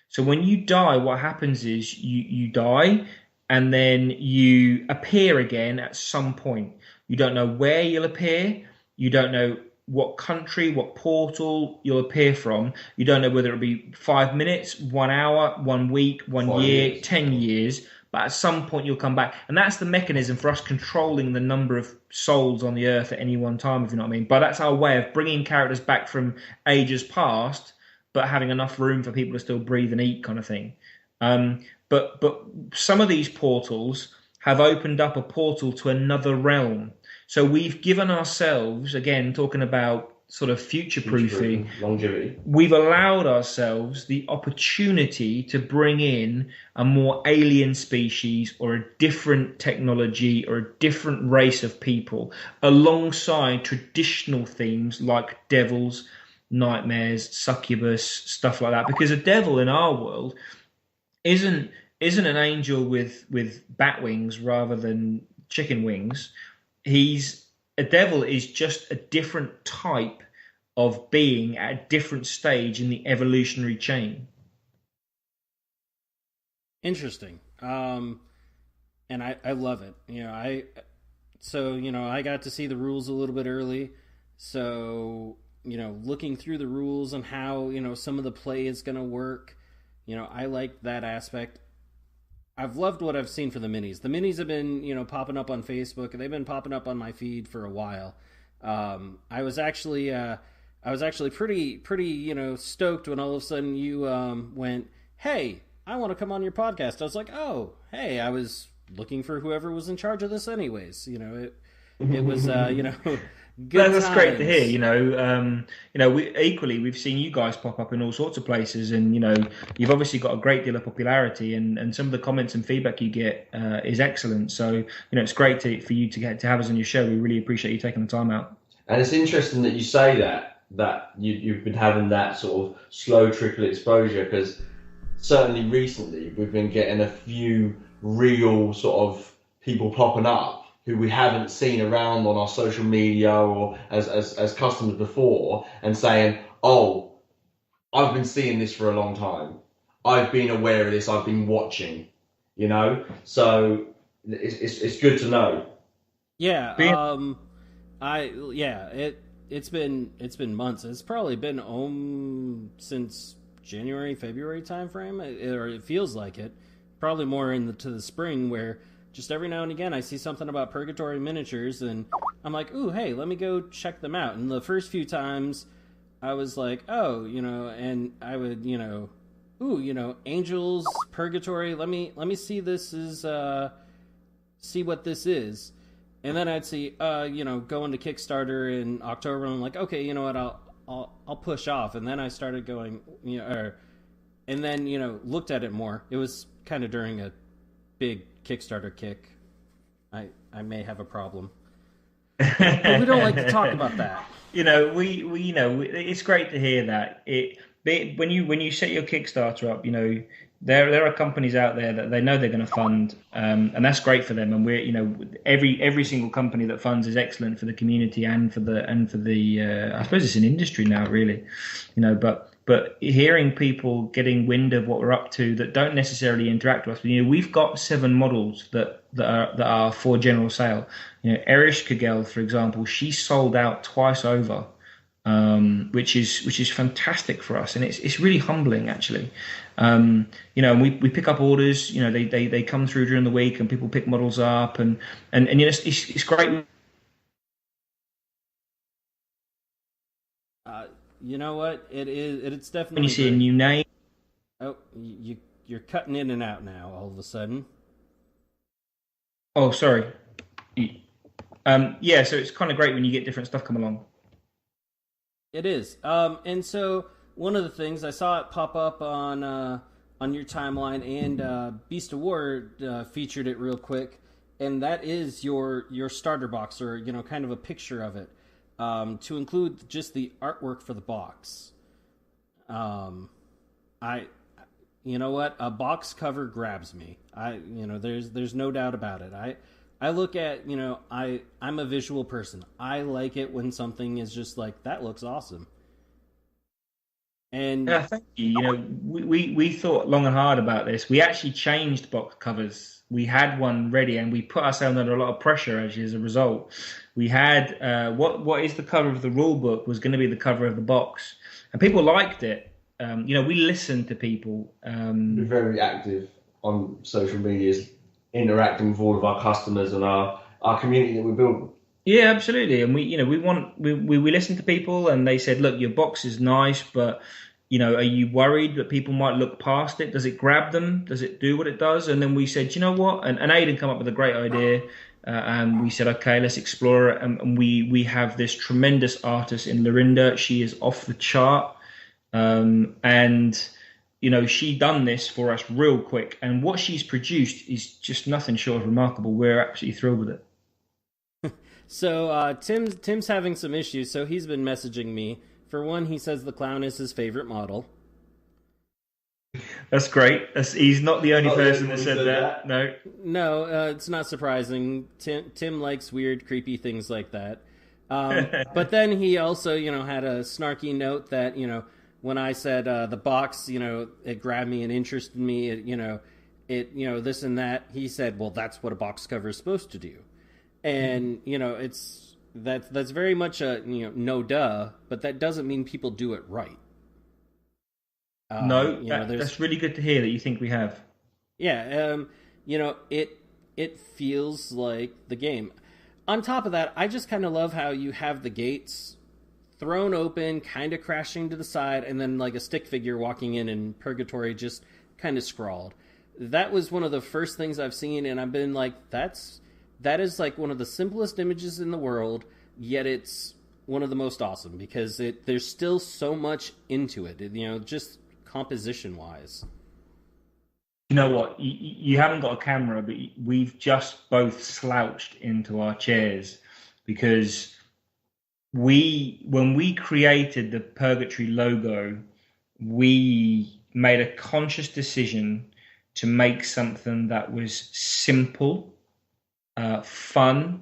So when you die, what happens is you die and then you appear again at some point. You don't know where you'll appear. You don't know what country, what portal you'll appear from. You don't know whether it'll be 5 minutes, 1 hour, 1 week, 1 year, 10 years. But at some point you'll come back. And that's the mechanism for us controlling the number of souls on the earth at any one time, if you know what I mean. But that's our way of bringing characters back from ages past, but having enough room for people to still breathe and eat, kind of thing. But some of these portals have opened up a portal to another realm. So we've given ourselves, again, talking about sort of future-proofing, longevity. We've allowed ourselves the opportunity to bring in a more alien species or a different technology or a different race of people alongside traditional themes like devils, nightmares, succubus, stuff like that. Because a devil in our world isn't an angel with bat wings rather than chicken wings. A devil is just a different type of being at a different stage in the evolutionary chain. Interesting. And I love it. I got to see the rules a little bit early. So, looking through the rules and how, some of the play is going to work, I like that aspect. I've loved what I've seen for the minis. The minis have been, popping up on Facebook. They've been popping up on my feed for a while. I was actually pretty, stoked when all of a sudden you went, "Hey, I want to come on your podcast." I was like, "Oh, hey, I was looking for whoever was in charge of this, anyways." It was, good. That's great to hear. We've seen you guys pop up in all sorts of places, and you've obviously got a great deal of popularity, and some of the comments and feedback you get is excellent. So it's great for you to have us on your show. We really appreciate you taking the time out. And it's interesting that you say that you've been having that sort of slow trickle exposure, because certainly recently we've been getting a few real sort of people popping up who we haven't seen around on our social media or as customers before, and saying, "Oh, I've been seeing this for a long time. I've been aware of this. I've been watching." So it's good to know. Yeah. It's been months. It's probably been since January, February timeframe, or it feels like it. Probably more into the spring, where just every now and again I see something about Purgatory Miniatures, and I'm like, ooh, hey, let me go check them out. And the first few times, I was like, oh, and I would, ooh, Angels, Purgatory. Let me see see what this is. And then I'd see, go into Kickstarter in October, and I'm like, okay, you know what, I'll push off. And then I started going, and then, looked at it more. It was kind of during a big Kickstarter kick. I may have a problem. But we don't like to talk about that. It's great to hear that. When you set your Kickstarter up, there are companies out there that they know they're going to fund, and that's great for them. And every single company that funds is excellent for the community and for the I suppose it's an industry now, really, But hearing people getting wind of what we're up to that don't necessarily interact with us, we've got 7 models that are for general sale. Erish Kagel, for example, she sold out twice over. Which is fantastic for us, and it's really humbling, actually. We pick up orders. They come through during the week, and people pick models up, and it's great. You know what? It's definitely when you see a new name. Oh, you're cutting in and out now. All of a sudden. Oh, sorry. Yeah, so it's kind of great when you get different stuff come along. It is. And so one of the things I saw it pop up on your timeline, and Beast of War featured it real quick, and that is your starter box, or kind of a picture of it, to include just the artwork for the box. You know what? A box cover grabs me. There's no doubt about it. I look at, I'm a visual person. I like it when something is just like, that looks awesome. And yeah, thank you. We thought long and hard about this. We actually changed box covers. We had one ready, and we put ourselves under a lot of pressure actually as a result. We had what is the cover of the rule book was going to be the cover of the box, and people liked it. We listened to people. We're very active on social medias, interacting with all of our customers and our community that we build. Yeah, absolutely. And we listen to people, and they said, look, your box is nice, but are you worried that people might look past it? Does it grab them? Does it do what it does? And then we said, you know what? And Aiden come up with a great idea, and we said, okay, let's explore it. And we have this tremendous artist in Lorinda. She is off the chart, and she done this for us real quick, and what she's produced is just nothing short of remarkable. We're absolutely thrilled with it. So Tim's having some issues, so he's been messaging me. For one, he says the clown is his favorite model. That's great. He's not the only person that said that. No, it's not surprising. Tim likes weird, creepy things like that. But then he also, had a snarky note that, when I said the box, it grabbed me and interested me, it this and that, he said, well, that's what a box cover is supposed to do. And, that's very much a, no duh, but that doesn't mean people do it right. That's really good to hear that you think we have. Yeah, it feels like the game. On top of that, I just kind of love how you have the gates thrown open, kind of crashing to the side, and then like a stick figure walking in, and Purgatory just kind of scrawled. That was one of the first things I've seen, and I've been like, that is like one of the simplest images in the world, yet it's one of the most awesome, because there's still so much into it, just composition-wise. You know what? You haven't got a camera, but we've just both slouched into our chairs, because when we created the Purgatory logo, we made a conscious decision to make something that was simple, fun,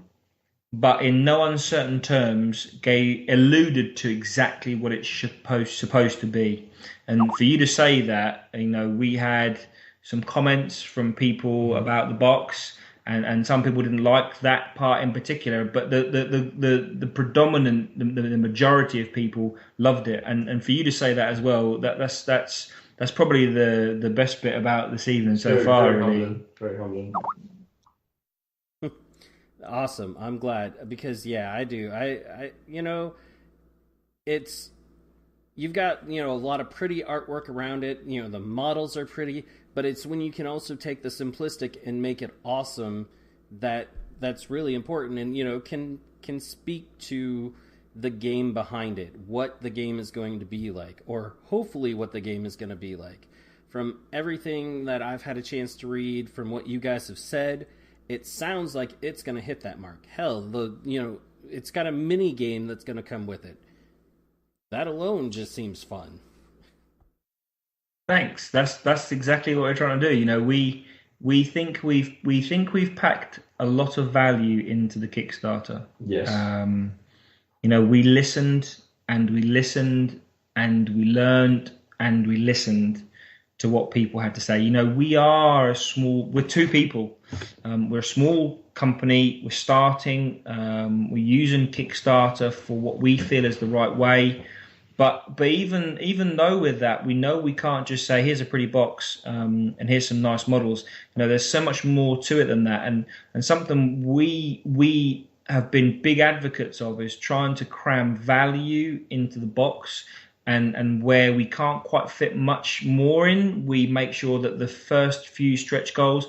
but in no uncertain terms alluded to exactly what it's supposed to be. And for you to say that, we had some comments from people about the box, and some people didn't like that part in particular, but the predominant, the majority of people loved it. And for you to say that as well, that's probably the best bit about this evening so far. Very really humbling. Very humbling. Awesome. I'm glad because yeah, I do. It's you've got, a lot of pretty artwork around it. The models are pretty, but it's when you can also take the simplistic and make it awesome that's really important and can speak to the game behind it, what the game is going to be like, or hopefully what the game is going to be like. From everything that I've had a chance to read, from what you guys have said, it sounds like it's going to hit that mark. Hell, it's got a mini game that's going to come with it. That alone just seems fun. Thanks. That's exactly what we're trying to do. We think we've packed a lot of value into the Kickstarter. Yes. We listened and we listened and we learned and we listened to what people had to say. We're two people. We're a small company. We're starting. We're using Kickstarter for what we feel is the right way. But even though with that, we know we can't just say, here's a pretty box and here's some nice models. There's so much more to it than that. And something we have been big advocates of is trying to cram value into the box. And where we can't quite fit much more in, we make sure that the first few stretch goals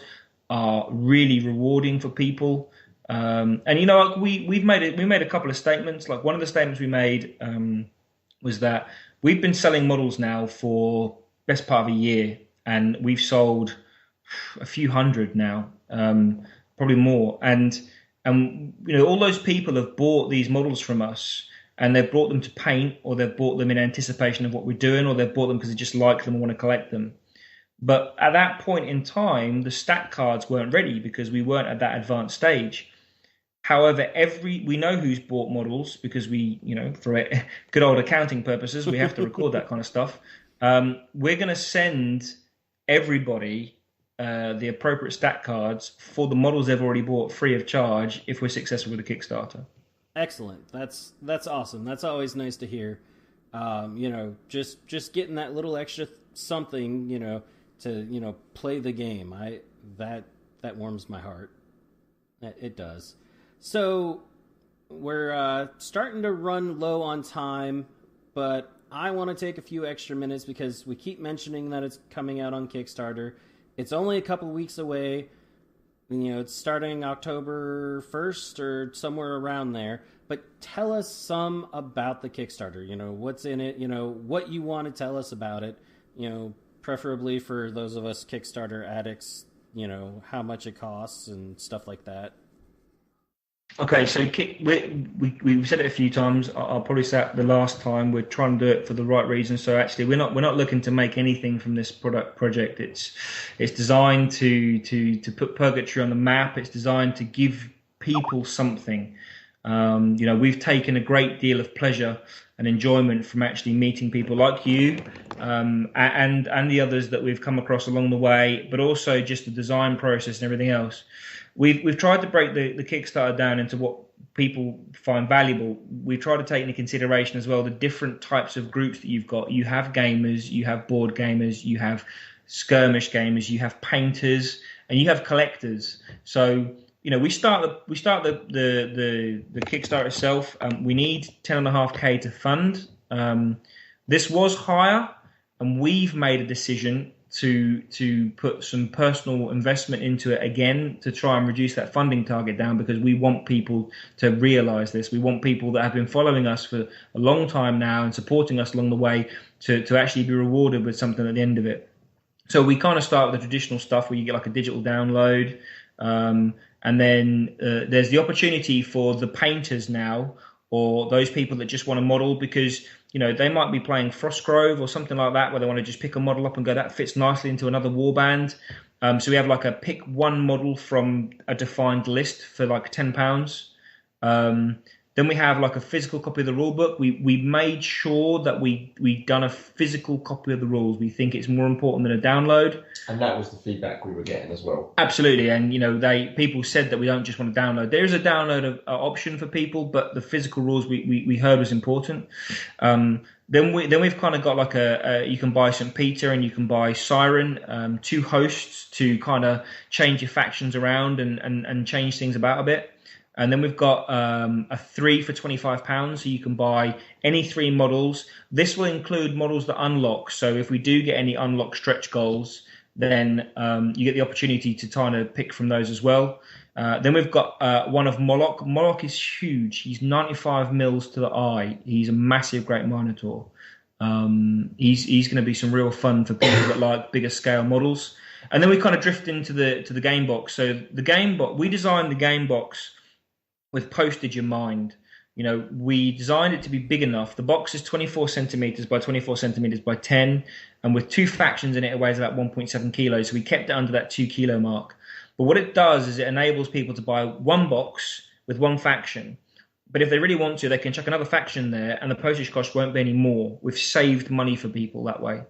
are really rewarding for people. We made a couple of statements. Like one of the statements we made was that we've been selling models now for best part of a year, and we've sold a few hundred now, probably more. And all those people have bought these models from us. And they've brought them to paint, or they've bought them in anticipation of what we're doing, or they've bought them because they just like them and want to collect them. But at that point in time, the stat cards weren't ready because we weren't at that advanced stage. However, we know who's bought models because we, for good old accounting purposes, we have to record that kind of stuff. We're going to send everybody the appropriate stat cards for the models they've already bought free of charge if we're successful with the Kickstarter. Excellent. That's awesome. That's always nice to hear. Just getting that little extra something, to play the game. That warms my heart. It does. So we're starting to run low on time, but I want to take a few extra minutes because we keep mentioning that it's coming out on Kickstarter. It's only a couple weeks away. It's starting October 1st or somewhere around there. But tell us some about the Kickstarter. What's in it, what you want to tell us about it. Preferably for those of us Kickstarter addicts, how much it costs and stuff like that. Okay, so we've said it a few times. I'll probably say it the last time. We're trying to do it for the right reasons. So actually, we're not looking to make anything from this project. It's designed to put Purgatory on the map. It's designed to give people something. We've taken a great deal of pleasure and enjoyment from actually meeting people like you and the others that we've come across along the way, but also just the design process and everything else. We've tried to break the Kickstarter down into what people find valuable. We've tried to take into consideration as well the different types of groups that you've got. You have gamers, you have board gamers, you have skirmish gamers, you have painters, and you have collectors. So we start the Kickstarter itself. We need 10.5K to fund. This was higher, and we've made a decision to put some personal investment into it again to try and reduce that funding target down because we want people to realize this. We want people that have been following us for a long time now and supporting us along the way to actually be rewarded with something at the end of it. So we kind of start with the traditional stuff where you get like a digital download. And then there's the opportunity for the painters now, or those people that just want to model because, they might be playing Frostgrove or something like that where they want to just pick a model up and go, that fits nicely into another warband. So we have like a pick one model from a defined list for like £10. Then we have like a physical copy of the rule book. We made sure that we done a physical copy of the rules. We think it's more important than a download. And that was the feedback we were getting as well. Absolutely, and people said that we don't just want to download. There is a download option for people, but the physical rules we heard was important. Then we've kind of got like you can buy St. Peter and you can buy Siren, 2 hosts to kind of change your factions around and change things about a bit. And then we've got a 3 for £25, so you can buy any 3 models. This will include models that unlock. So if we do get any unlock stretch goals, then you get the opportunity to kind of pick from those as well. Then we've got one of Moloch. Moloch is huge. He's 95 mils to the eye. He's a massive, great Minotaur. He's going to be some real fun for people that like bigger scale models. And then we kind of drift into the game box. So the game box, we designed the game box with postage in mind. You know, we designed it to be big enough. The box is 24 centimeters by 24 centimeters by 10, and with 2 factions in it, it weighs about 1.7 kilos. So we kept it under that 2 kilo mark. But what it does is it enables people to buy one box with one faction. But if they really want to, they can chuck another faction there, and the postage cost won't be any more. We've saved money for people that way.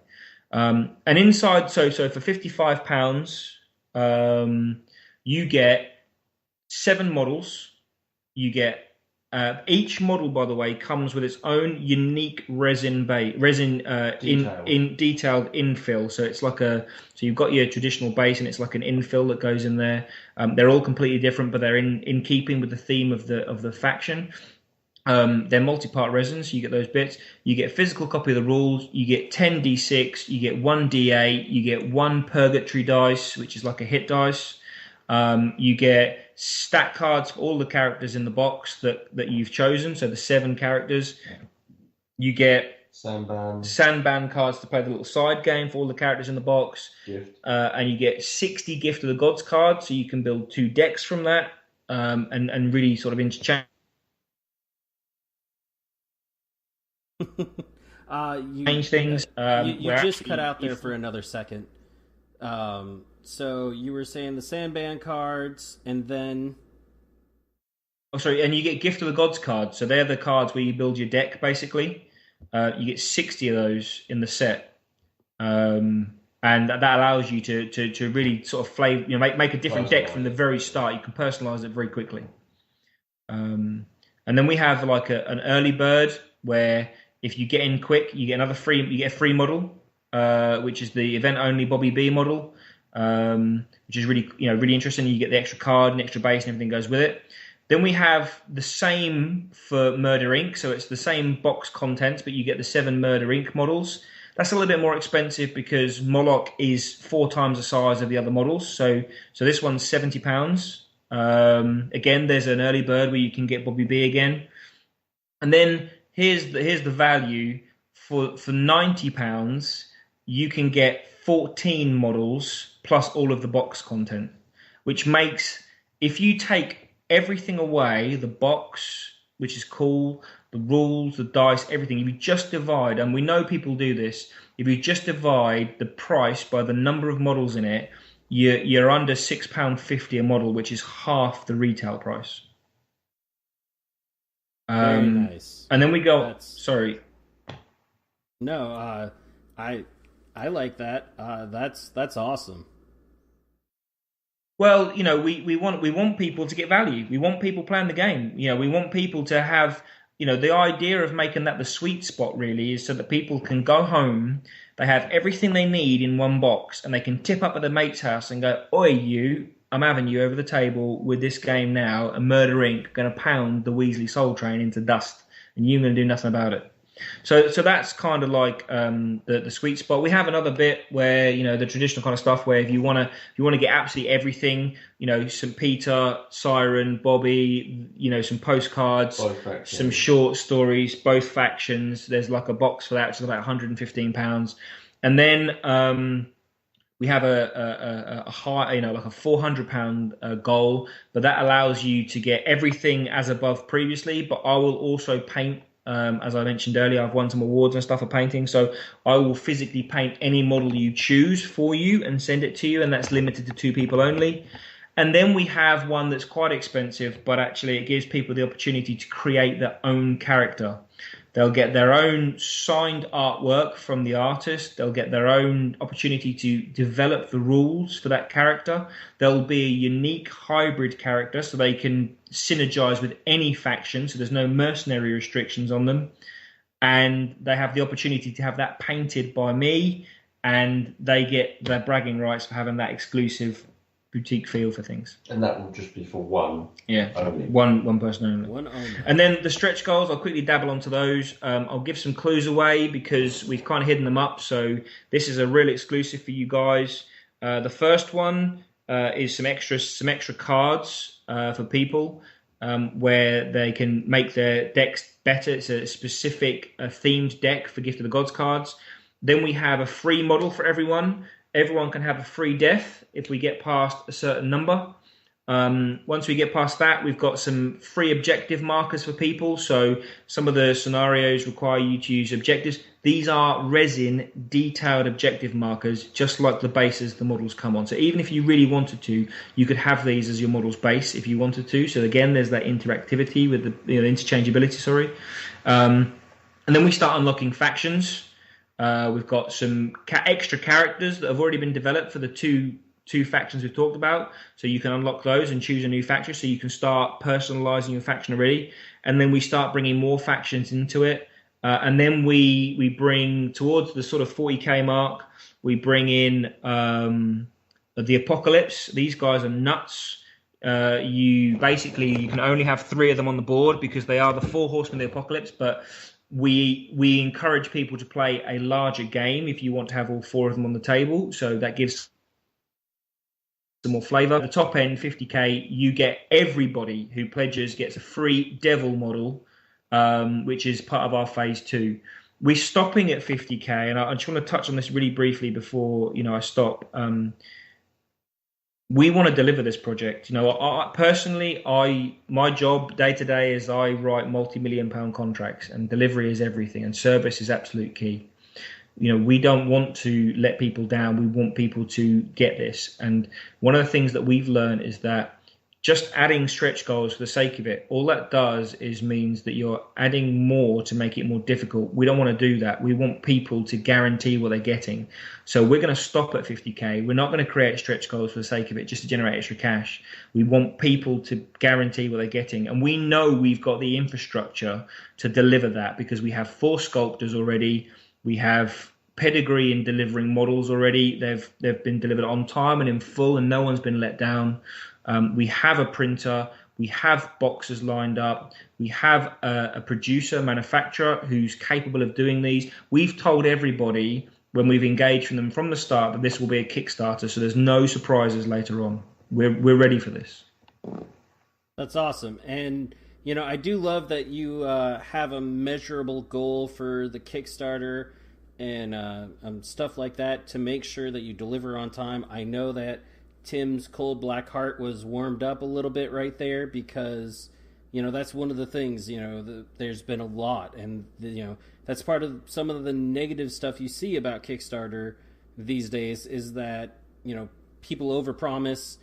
And inside, so for £55, you get 7 models. You get each model, by the way, comes with its own unique resin detailed infill. So it's like so you've got your traditional base, and it's like an infill that goes in there. They're all completely different, but they're in keeping with the theme of the faction. They're multi-part resins, so you get those bits. You get a physical copy of the rules. You get 10 d6. You get 1 d8. You get 1 Purgatory dice, which is like a hit dice. You get stat cards for all the characters in the box that you've chosen, so the 7 characters. You get Sandban cards to play the little side game for all the characters in the box. And you get 60 Gift of the Gods cards, so you can build 2 decks from that, and really sort of interchange. Change things. You just cut out there for another second. So you were saying the Sandban cards, and then... Oh, sorry, and you get Gift of the Gods cards. So they're the cards where you build your deck, basically. You get 60 of those in the set. And that allows you to really sort of make a different deck from the very start. You can personalize it very quickly. And then we have like an early bird, where if you get in quick, you get a free model, which is the event-only Bobby B model. Which is really interesting. You get the extra card and extra base, and everything goes with it. Then we have the same for Murder Inc. So it's the same box contents, but you get the 7 Murder Inc. models. That's a little bit more expensive because Moloch is 4 times the size of the other models. So this one's £70. Again, there's an early bird where you can get Bobby B again. And then here's the value for £90. You can get 14 models plus all of the box content, which makes, if you take everything away, the box, which is cool, the rules, the dice, everything, if you just divide, and we know people do this, if you just divide the price by the number of models in it, you're under £6.50 a model, which is half the retail price. Very nice. And then we go... Sorry. No, I like that. That's awesome. Well, we want people to get value. We want people playing the game. We want people to have, the idea of making that the sweet spot really is so that people can go home, they have everything they need in one box, and they can tip up at their mate's house and go, "Oi, I'm having you over the table with this game now, and Murder Inc. going to pound the Weasley Soul Train into dust, and you're going to do nothing about it." So that's kind of like the sweet spot. We have another bit where the traditional kind of stuff where if you want to get absolutely everything, St. Peter, Siren, Bobby, some postcards, some short stories, both factions. There's like a box for that, which is about £115, and then we have a high, like a £400 goal, but that allows you to get everything as above previously. But I will also paint. As I mentioned earlier, I've won some awards and stuff for painting, so I will physically paint any model you choose for you and send it to you, and that's limited to 2 people only. And then we have one that's quite expensive, but actually it gives people the opportunity to create their own character. They'll get their own signed artwork from the artist. They'll get their own opportunity to develop the rules for that character. There'll be a unique hybrid character, so they can synergize with any faction, so there's no mercenary restrictions on them. And they have the opportunity to have that painted by me, and they get their bragging rights for having that exclusive boutique feel for things. And that will just be for one. Yeah, only. one person only. One only. And then the stretch goals, I'll quickly dabble onto those. I'll give some clues away because we've kind of hidden them up. So this is a real exclusive for you guys. The first one is some extra cards for people where they can make their decks better. It's a specific themed deck for Gift of the Gods cards. Then we have a free model for everyone. Everyone can have a free death if we get past a certain number. Once we get past that, we've got some free objective markers for people. So some of the scenarios require you to use objectives. These are resin detailed objective markers, just like the bases the models come on. So even if you really wanted to, you could have these as your model's base if you wanted to. So again, there's that interactivity with the interchangeability. And then we start unlocking factions. We've got some extra characters that have already been developed for the two factions we've talked about. So you can unlock those and choose a new faction. So you can start personalizing your faction already. And then we start bringing more factions into it. And then we bring towards the sort of 40k mark, we bring in the Apocalypse. These guys are nuts. You can only have 3 of them on the board because they are the 4 horsemen of the Apocalypse, but we encourage people to play a larger game if you want to have all 4 of them on the table. So that gives some more flavor. The top end, 50k, you get everybody who pledges gets a free devil model, which is part of our phase 2. We're stopping at 50k, and I just want to touch on this really briefly before I stop. We want to deliver this project. Personally, my job day to day is I write multi-million-pound contracts, and delivery is everything, and service is absolute key. We don't want to let people down. We want people to get this. And one of the things that we've learned is that just adding stretch goals for the sake of it, all that does is means that you're adding more to make it more difficult. We don't want to do that. We want people to guarantee what they're getting. So we're going to stop at 50k. We're not going to create stretch goals for the sake of it just to generate extra cash. We want people to guarantee what they're getting. And we know we've got the infrastructure to deliver that because we have 4 sculptors already. We have pedigree in delivering models already. They've been delivered on time and in full, and no one's been let down. We have a printer. We have boxes lined up. We have a producer, manufacturer who's capable of doing these. We've told everybody when we've engaged with them from the start that this will be a Kickstarter, so there's no surprises later on. We're ready for this. That's awesome. And I do love that you have a measurable goal for the Kickstarter and stuff like that to make sure that you deliver on time. I know that Tim's cold black heart was warmed up a little bit right there because, that's one of the things, there's been a lot. And, that's part of some of the negative stuff you see about Kickstarter these days is that, people overpromise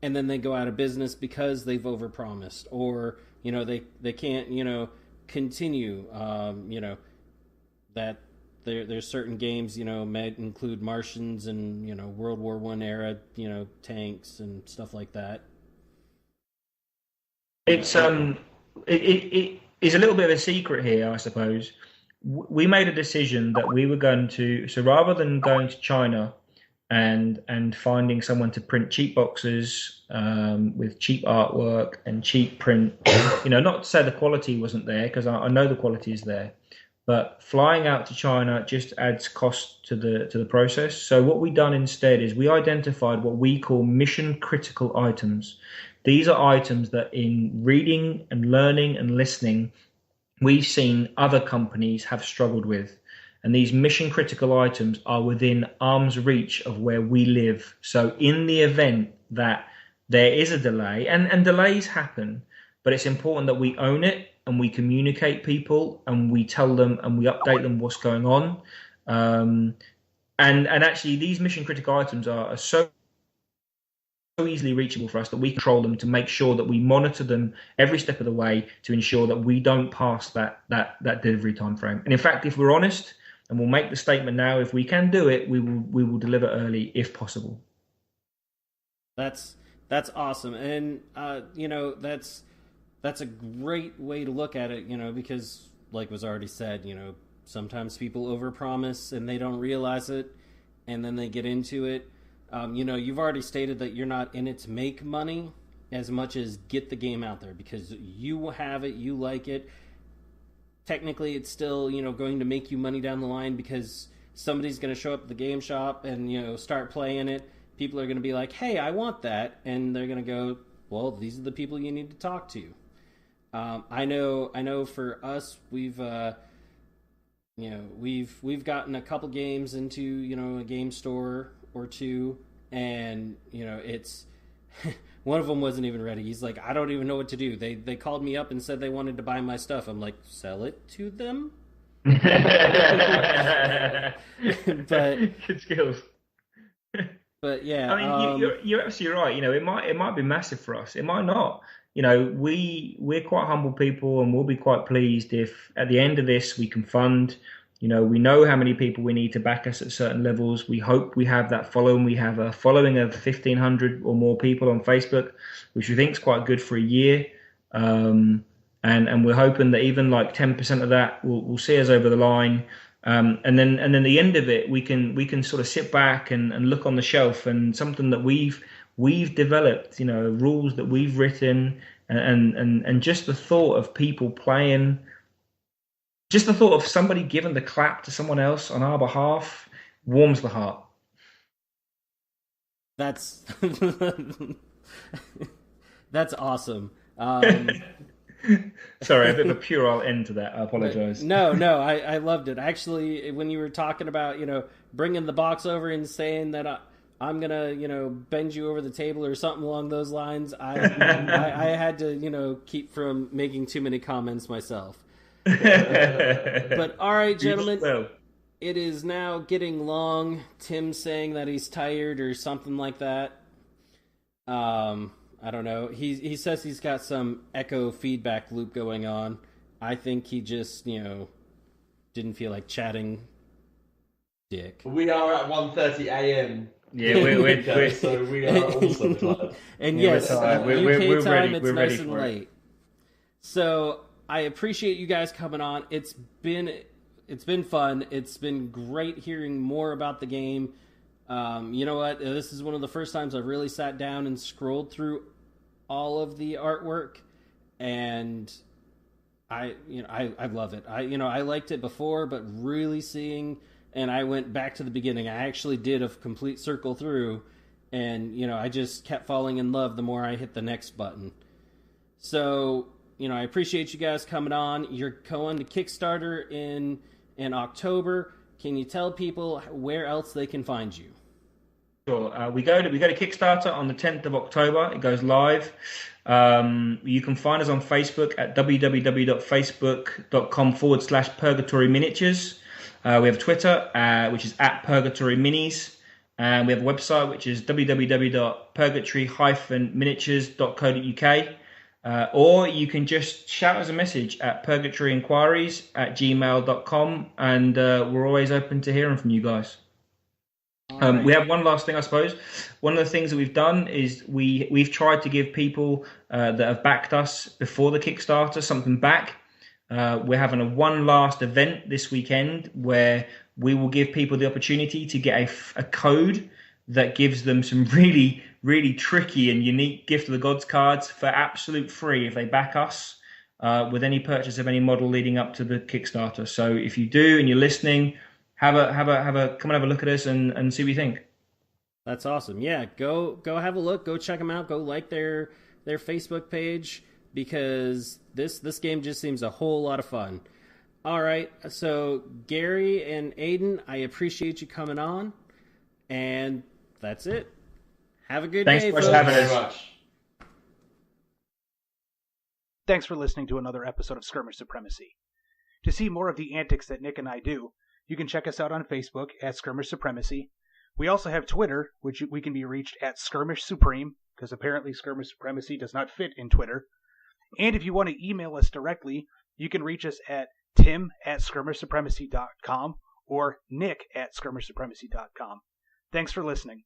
and then they go out of business because they've overpromised, or they can't continue. That there's certain games might include Martians and World War I era tanks and stuff like that. It's it is a little bit of a secret here, I suppose. We made a decision that we were going to, so rather than going to China and finding someone to print cheap boxes with cheap artwork and cheap print, not to say the quality wasn't there, because I know the quality is there, but flying out to China just adds cost to the process. So what we done instead is we identified what we call mission critical items. These are items that in reading and learning and listening, we've seen other companies have struggled with. And these mission critical items are within arm's reach of where we live. So in the event that there is a delay, and delays happen, but it's important that we own it and we communicate people and we tell them and we update them what's going on. And actually these mission critical items are so easily reachable for us that we control them to make sure that we monitor them every step of the way to ensure that we don't pass that delivery time frame. And in fact, if we're honest, and we'll make the statement now, if we can do it, we will deliver early if possible. That's awesome. And that's a great way to look at it, because like was already said, sometimes people overpromise and they don't realize it, and then they get into it. You've already stated that you're not in it to make money as much as get the game out there because you have it, you like it. Technically, it's still, going to make you money down the line because somebody's going to show up at the game shop and, start playing it. People are going to be like, hey, I want that. And they're going to go, well, these are the people you need to talk to. I know for us, we've gotten a couple games into, a game store or two, and, it's one of them wasn't even ready. He's like, I don't even know what to do. They called me up and said they wanted to buy my stuff. I'm like, sell it to them? But good skills. But yeah, I mean, you're absolutely right. It might be massive for us. It might not. We're quite humble people, and we'll be quite pleased if at the end of this we can fund. We know how many people we need to back us at certain levels. We hope we have that following. We have a following of 1,500 or more people on Facebook, which we think is quite good for a year. And we're hoping that even like 10% of that will see us over the line. And then the end of it, we can sort of sit back and look on the shelf and something that we've developed, rules that we've written, and just the thought of people playing. Just the thought of somebody giving the clap to someone else on our behalf warms the heart. That's awesome. Sorry, a bit of a puerile end to that. I apologize. No, I loved it. Actually, when you were talking about, bringing the box over and saying that I'm going to, bend you over the table or something along those lines, I had to, keep from making too many comments myself. But all right, gentlemen, it is now getting long. Tim's saying that he's tired or something like that. I don't know. He says he's got some echo feedback loop going on. I think he just, didn't feel like chatting dick. We are at 1:30 a.m. Yeah, we're so we are also tired. And yes, UK we're time, ready. it's We're nice ready and for late. it. So I appreciate you guys coming on. It's been fun. It's been great hearing more about the game. You know what? This is one of the first times I've really sat down and scrolled through all of the artwork, and I love it. I liked it before, but really seeing, and I went back to the beginning. I actually did a complete circle through, and I just kept falling in love the more I hit the next button. So I appreciate you guys coming on. You're going to Kickstarter in October. Can you tell people where else they can find you? Sure. We go to Kickstarter on the 10th of October. It goes live. You can find us on Facebook at www.facebook.com/Purgatory Miniatures. We have Twitter, which is at Purgatory Minis. And we have a website, which is www.purgatory-miniatures.co.uk. Or you can just shout us a message at purgatoryinquiries@gmail.com, and we're always open to hearing from you guys. Right. We have one last thing, I suppose. One of the things that we've done is we've tried to give people that have backed us before the Kickstarter something back. We're having one last event this weekend where we will give people the opportunity to get a code that gives them some really, really tricky and unique Gift of the Gods cards for absolute free if they back us with any purchase of any model leading up to the Kickstarter. So if you do and you're listening, come and have a look at us and see what you think. That's awesome. Yeah, go have a look. Go check them out. Go like their Facebook page, because this game just seems a whole lot of fun. All right, so Gary and Aiden, I appreciate you coming on, and that's it. Have a good day, folks. Thanks for having us. Thanks for listening to another episode of Skirmish Supremacy. To see more of the antics that Nick and I do, you can check us out on Facebook at Skirmish Supremacy. We also have Twitter, which we can be reached at Skirmish Supreme, because apparently Skirmish Supremacy does not fit in Twitter. And if you want to email us directly, you can reach us at tim@skirmishsupremacy.com or nick@skirmishsupremacy.com. Thanks for listening.